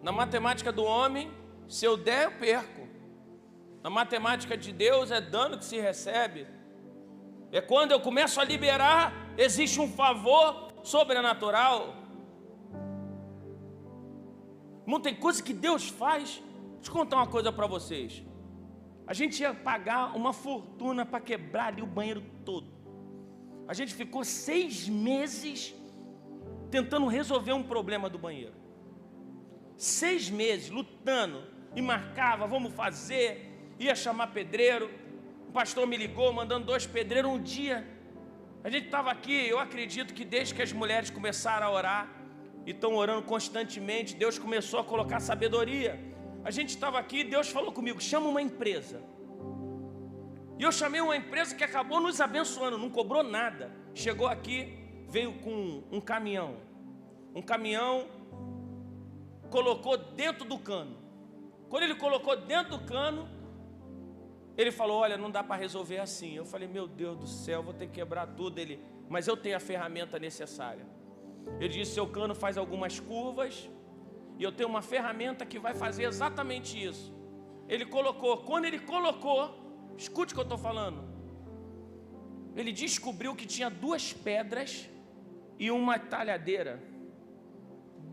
Na matemática do homem, se eu der, eu perco. Na matemática de Deus é dano que se recebe. É quando eu começo a liberar, existe um favor sobrenatural. Não tem coisa que Deus faz. Deixa eu contar uma coisa para vocês. A gente ia pagar uma fortuna para quebrar ali o banheiro todo. A gente ficou 6 meses tentando resolver um problema do banheiro. 6 meses lutando e marcava, vamos fazer. Ia chamar pedreiro, o pastor me ligou, mandando 2 pedreiros um dia. A gente estava aqui, eu acredito que desde que as mulheres começaram a orar, e estão orando constantemente, Deus começou a colocar sabedoria. A gente estava aqui, Deus falou comigo, chama uma empresa. E eu chamei uma empresa que acabou nos abençoando, não cobrou nada. Chegou aqui, veio com um caminhão. Um caminhão, colocou dentro do cano. Quando ele colocou dentro do cano, ele falou, olha, não dá para resolver assim. Eu falei, meu Deus do céu, vou ter que quebrar tudo. Ele, mas eu tenho a ferramenta necessária. Ele disse, seu cano faz algumas curvas, e eu tenho uma ferramenta que vai fazer exatamente isso. Ele colocou, quando ele colocou, escute o que eu estou falando. Ele descobriu que tinha 2 pedras e uma talhadeira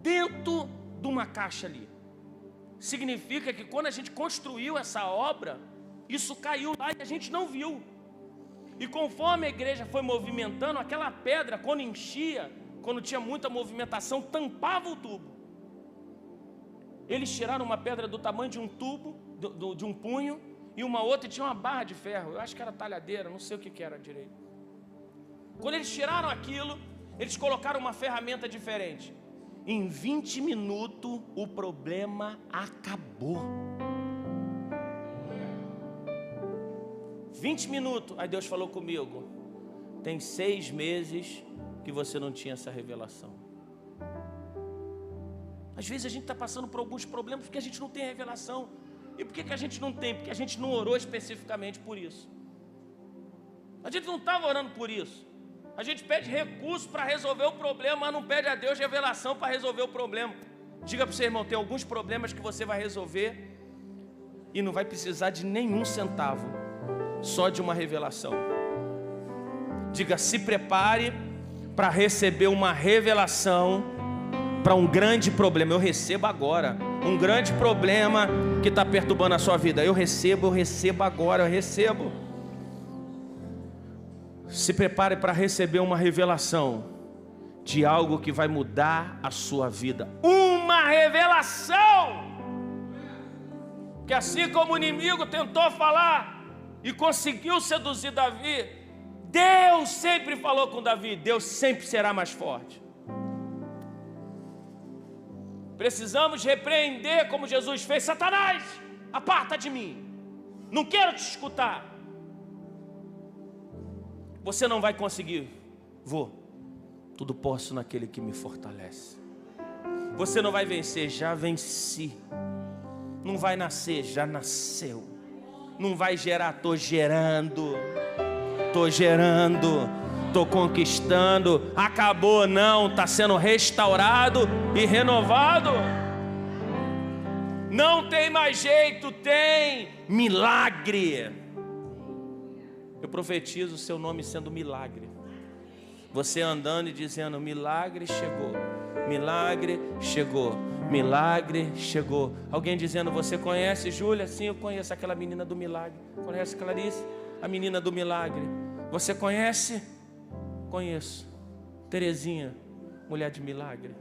dentro de uma caixa ali. Significa que quando a gente construiu essa obra, isso caiu lá e a gente não viu. E conforme a igreja foi movimentando, aquela pedra, quando enchia, quando tinha muita movimentação, tampava o tubo. Eles tiraram uma pedra do tamanho de um tubo, de um punho, e uma outra tinha uma barra de ferro. Eu acho que era talhadeira, não sei o que era direito. Quando eles tiraram aquilo, eles colocaram uma ferramenta diferente. Em 20 minutos, o problema acabou. 20 minutos, aí Deus falou comigo, tem 6 meses que você não tinha essa revelação. Às vezes a gente está passando por alguns problemas porque a gente não tem revelação. E por que a gente não tem? Porque a gente não orou especificamente por isso. A gente não estava orando por isso. A gente pede recurso para resolver o problema, mas não pede a Deus revelação para resolver o problema. Diga para o seu irmão, tem alguns problemas que você vai resolver e não vai precisar de nenhum centavo, só de uma revelação. Diga, se prepare para receber uma revelação para um grande problema. Eu recebo agora um grande problema que está perturbando a sua vida. Eu recebo agora, eu recebo. Se prepare para receber uma revelação de algo que vai mudar a sua vida. Uma revelação! Que assim como o inimigo tentou falar e conseguiu seduzir Davi, Deus sempre falou com Davi, Deus sempre será mais forte. Precisamos repreender como Jesus fez. Satanás, aparta de mim, não quero te escutar. Você não vai conseguir. Tudo posso naquele que me fortalece. Você não vai vencer, já venci. Não vai nascer, já nasceu. Não vai gerar, estou gerando. Estou conquistando. Acabou, não, está sendo restaurado e renovado. Não tem mais jeito, tem milagre. Eu profetizo o seu nome sendo milagre. Você andando e dizendo, milagre chegou, milagre chegou, milagre chegou. Alguém dizendo, você conhece Júlia? Sim, eu conheço aquela menina do milagre. Conhece Clarice? A menina do milagre. Você conhece? Conheço. Terezinha, mulher de milagre.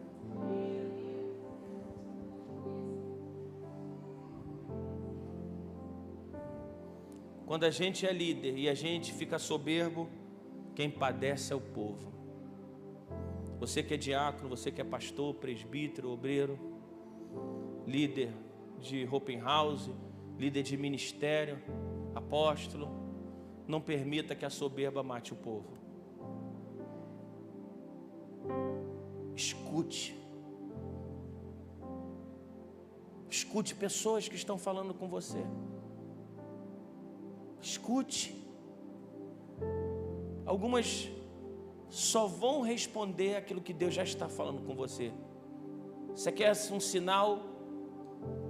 Quando a gente é líder e a gente fica soberbo, quem padece é o povo. Você que é diácono, você que é pastor, presbítero, obreiro, líder de open house, líder de ministério, apóstolo, não permita que a soberba mate o povo. Escute. Escute pessoas que estão falando com você. Escute. Algumas só vão responder aquilo que Deus já está falando com você. Você quer um sinal?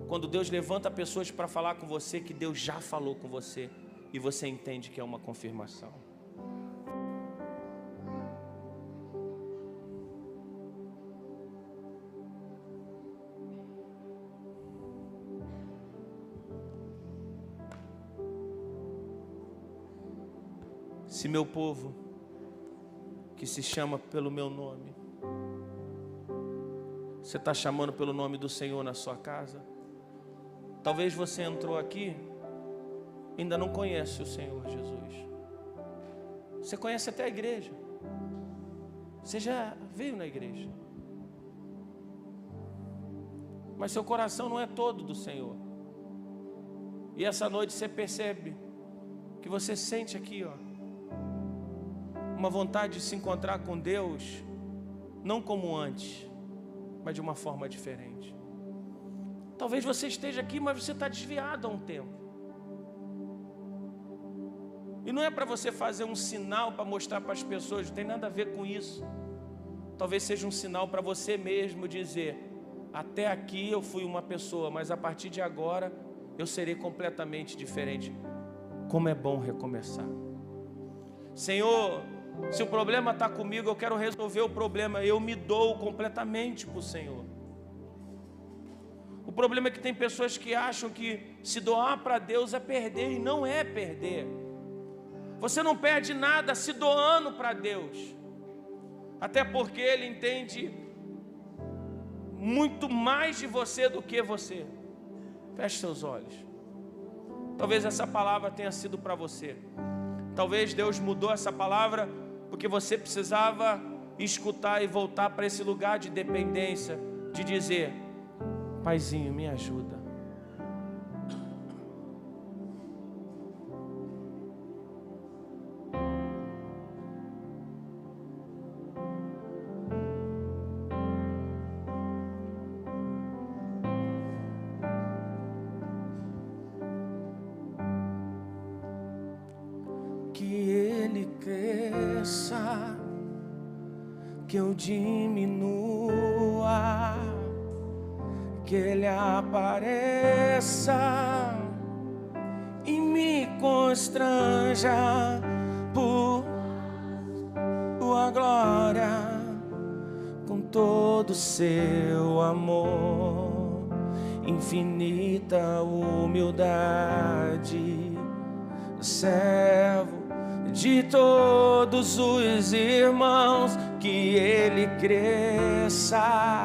Quando Deus levanta pessoas para falar com você, que Deus já falou com você e você entende que é uma confirmação. Se meu povo, que se chama pelo meu nome, você está chamando pelo nome do Senhor na sua casa? Talvez você entrou aqui e ainda não conhece o Senhor Jesus. Você conhece até a igreja. Você já veio na igreja. Mas seu coração não é todo do Senhor. E essa noite você percebe que você sente aqui, uma vontade de se encontrar com Deus, não como antes, mas de uma forma diferente. Talvez você esteja aqui, mas você está desviado há um tempo. E não é para você fazer um sinal para mostrar para as pessoas, não tem nada a ver com isso. Talvez seja um sinal para você mesmo dizer, até aqui eu fui uma pessoa, mas a partir de agora eu serei completamente diferente. Como é bom recomeçar. Senhor, se o problema está comigo, eu quero resolver o problema. Eu me dou completamente para o Senhor. O problema é que tem pessoas que acham que se doar para Deus é perder, e não é perder. Você não perde nada se doando para Deus. Até porque Ele entende muito mais de você do que você. Feche seus olhos. Talvez essa palavra tenha sido para você. Talvez Deus mudou essa palavra porque você precisava escutar e voltar para esse lugar de dependência, de dizer, Paizinho, me ajuda. que eu diminua, que Ele apareça e me constranja por tua glória, com todo o seu amor, infinita humildade, servo de todos os irmãos, que Ele cresça,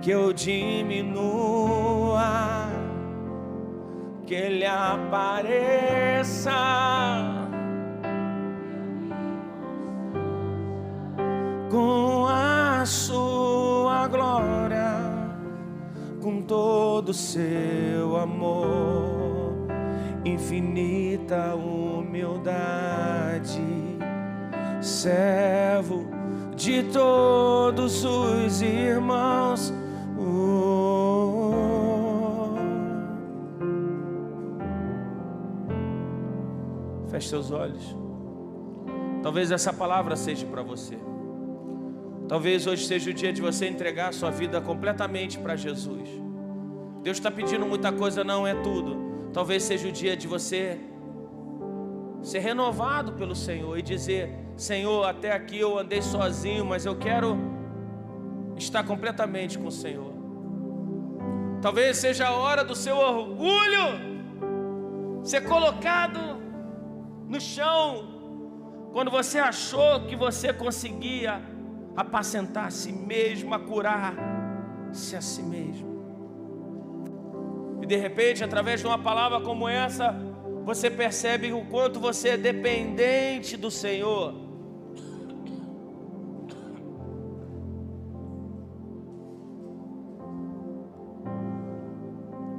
que eu diminua, que Ele apareça com a sua glória, com todo o seu amor, infinita humildade, servo de todos os irmãos. Feche seus olhos. Talvez essa palavra seja para você. Talvez hoje seja o dia de você entregar a sua vida completamente para Jesus. Deus está pedindo muita coisa, não é tudo. Talvez seja o dia de você ser renovado pelo Senhor e dizer: Senhor, até aqui eu andei sozinho, mas eu quero estar completamente com o Senhor. Talvez seja a hora do seu orgulho ser colocado no chão, quando você achou que você conseguia apacentar a si mesmo, a curar-se a si mesmo. E de repente, através de uma palavra como essa, você percebe o quanto você é dependente do Senhor.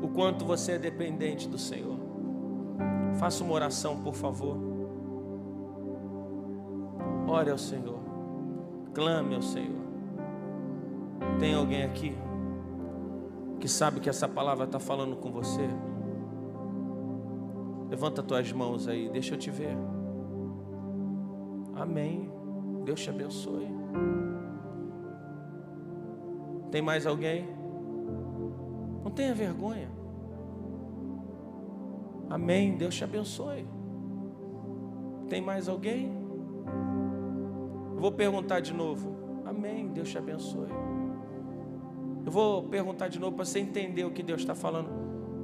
O quanto você é dependente do Senhor. Faça uma oração, por favor. Ore ao Senhor. Clame ao Senhor. Tem alguém aqui que sabe que essa palavra está falando com você? Levanta tuas mãos aí, deixa eu te ver. Amém. Deus te abençoe. Tem mais alguém? Não tenha vergonha. Amém. Deus te abençoe. Tem mais alguém? Eu vou perguntar de novo. Amém. Deus te abençoe. Eu vou perguntar de novo para você entender o que Deus está falando.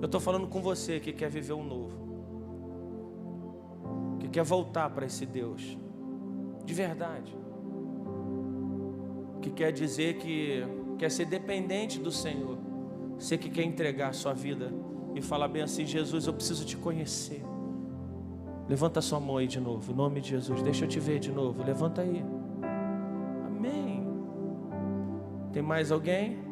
Eu estou falando com você que quer viver um novo, que quer voltar para esse Deus de verdade, que quer dizer que quer ser dependente do Senhor. Você que quer entregar a sua vida e falar bem assim: Jesus, eu preciso te conhecer. Levanta a sua mão aí de novo, em nome de Jesus. Deixa eu te ver de novo, levanta aí. Amém. Tem mais alguém?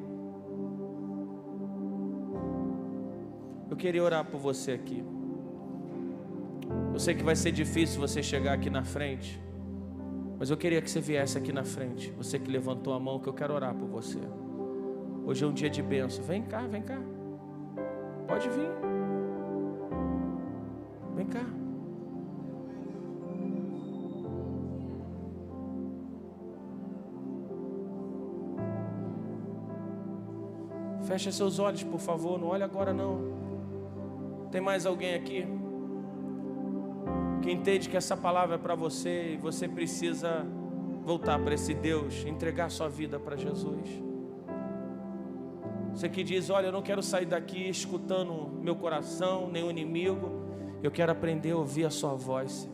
Eu queria orar por você aqui. Eu sei que vai ser difícil você chegar aqui na frente, mas eu queria que você viesse aqui na frente. Você que levantou a mão, que eu quero orar por você. Hoje é um dia de bênção. Vem cá, vem cá. Pode vir. Vem cá. Fecha seus olhos, por favor. Não olhe agora, não. Tem mais alguém aqui que entende que essa palavra é para você e você precisa voltar para esse Deus, entregar sua vida para Jesus? Você que diz: olha, eu não quero sair daqui escutando meu coração, nem o inimigo. Eu quero aprender a ouvir a sua voz.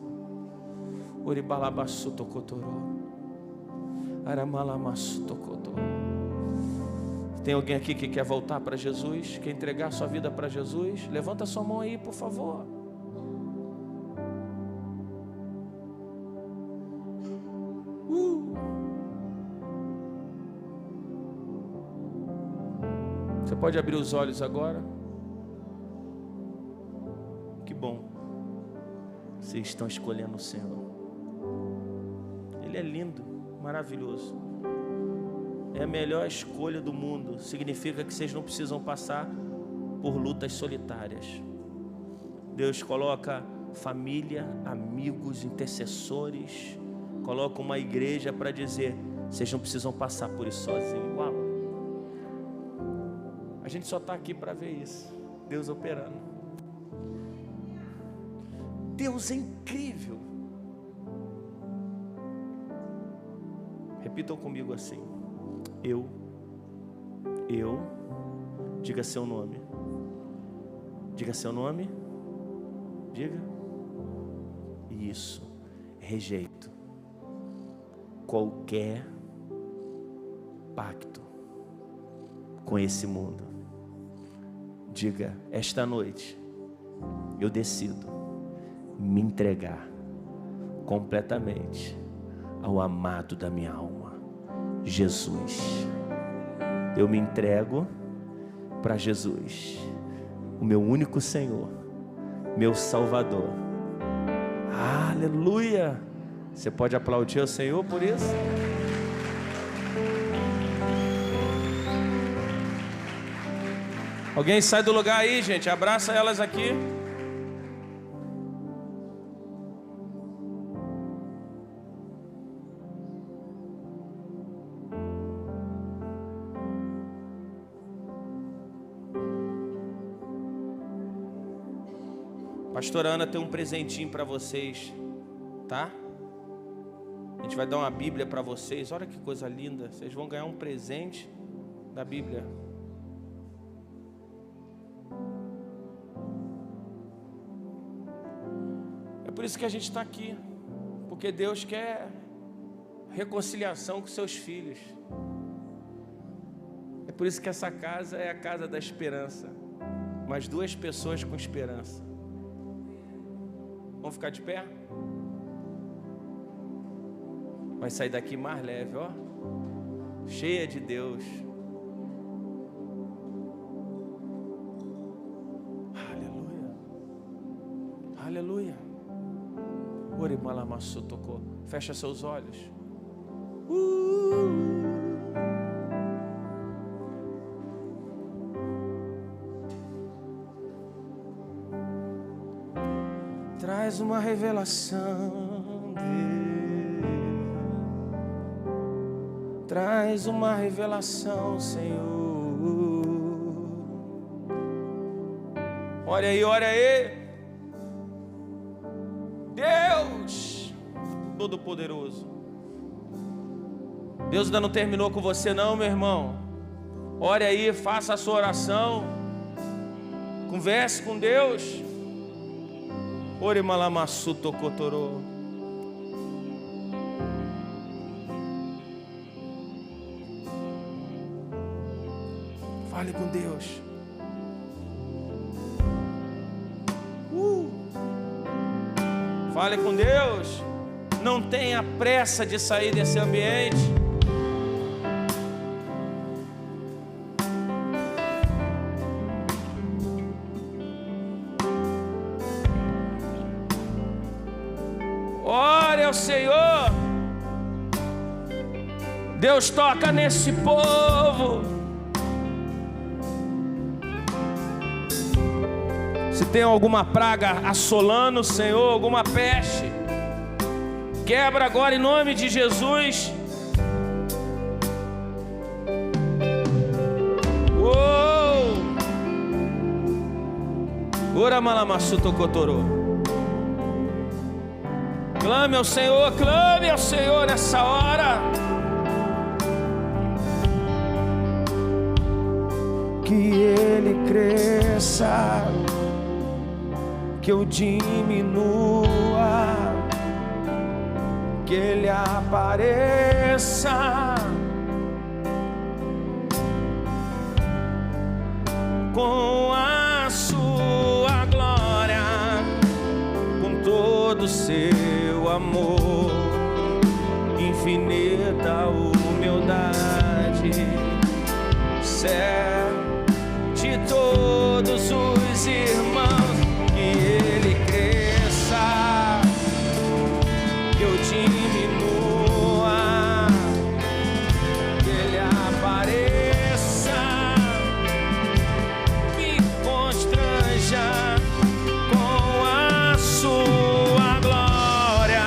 Tem alguém aqui que quer voltar para Jesus, quer entregar sua vida para Jesus? Levanta sua mão aí, por favor. Você pode abrir os olhos agora? Que bom. Vocês estão escolhendo o Senhor. Ele é lindo, maravilhoso. É a melhor escolha do mundo. Significa que vocês não precisam passar por lutas solitárias. Deus coloca família, amigos, intercessores, coloca uma igreja para dizer: vocês não precisam passar por isso sozinhos. Uau! A gente só está aqui para ver isso. Deus operando. Deus é incrível. Repitam comigo assim: eu, diga seu nome. Diga seu nome. Diga. Isso. Rejeito qualquer pacto com esse mundo. Diga: esta noite eu decido me entregar completamente ao amado da minha alma, Jesus. Eu me entrego para Jesus, o meu único Senhor, meu Salvador. Aleluia! Você pode aplaudir ao Senhor por isso? Alguém sai do lugar aí, gente. Abraça elas aqui. Pastora Ana tem um presentinho para vocês, tá? A gente vai dar uma Bíblia para vocês. Olha que coisa linda. Vocês vão ganhar um presente da Bíblia. É por isso que a gente está aqui, porque Deus quer reconciliação com seus filhos. É por isso que essa casa é a casa da esperança. Mais 2 pessoas com esperança. Vamos ficar de pé? Vai sair daqui mais leve, ó. Cheia de Deus. Aleluia. Aleluia. Orimalamaçu tocou. Fecha seus olhos. Traz uma revelação, Deus. Traz uma revelação, Senhor. Olha aí, olha aí. Deus Todo-Poderoso. Deus ainda não terminou com você não, meu irmão. Ore aí, faça a sua oração. Converse com Deus. Ore malamassu tocotorô. Fale com Deus. Fale com Deus. Não tenha pressa de sair desse ambiente. Ore ao Senhor. Deus toca nesse povo. Se tem alguma praga assolando o Senhor, alguma peste, quebra agora em nome de Jesus. Ora malamassu tocotorô. Clame ao Senhor nessa hora. Que Ele cresça, que eu diminua, que Ele apareça com a sua glória, com todo o seu amor, infinita humildade, de todos os irmãos. Que Ele cresça, que eu diminua, que Ele apareça, me constranja com a sua glória,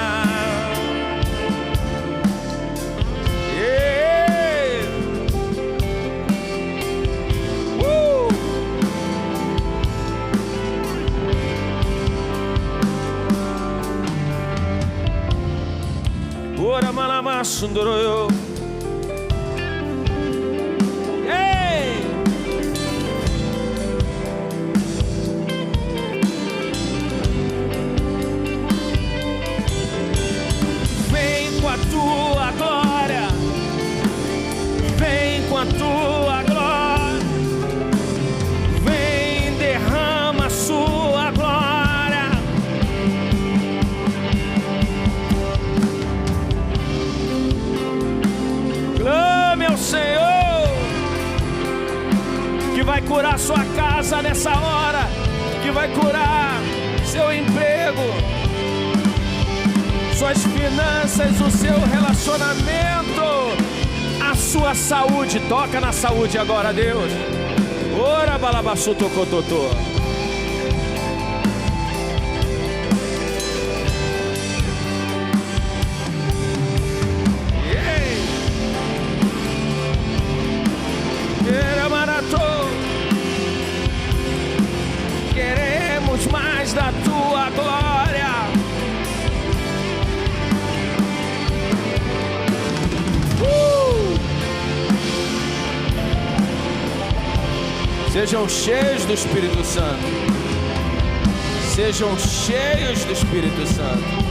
sundoroyo. Ei! Vem com a tua glória, vem com a tua glória, vem, derrama a sua glória. Clame ao Senhor, que vai curar sua casa nessa hora, que vai curar seu emprego, suas finanças, o seu relacionamento, a sua saúde. Toca na saúde agora, Deus. Ora balabaçu tocototô. Queremos mais da tua glória. Sejam cheios do Espírito Santo. Sejam cheios do Espírito Santo.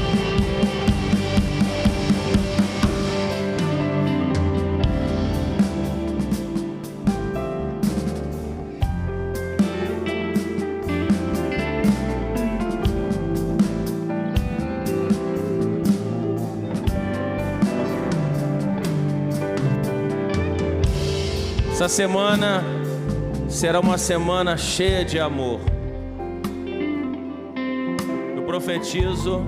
Essa semana será uma semana cheia de amor. Eu profetizo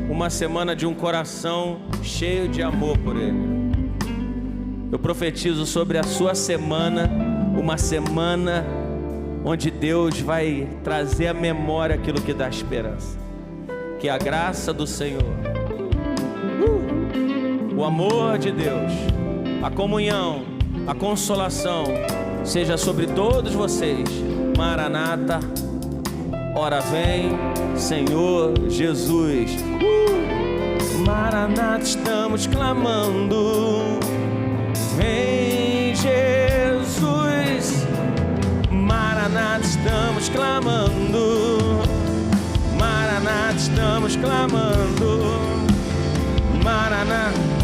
uma semana de um coração cheio de amor por Ele. Eu profetizo sobre a sua semana, uma semana onde Deus vai trazer à memória aquilo que dá esperança. Que a graça do Senhor, o amor de Deus, a comunhão, a consolação seja sobre todos vocês. Maranata, ora vem, Senhor Jesus. Maranata, estamos clamando. Vem, Jesus. Maranata, estamos clamando. Maranata, estamos clamando. Maranata.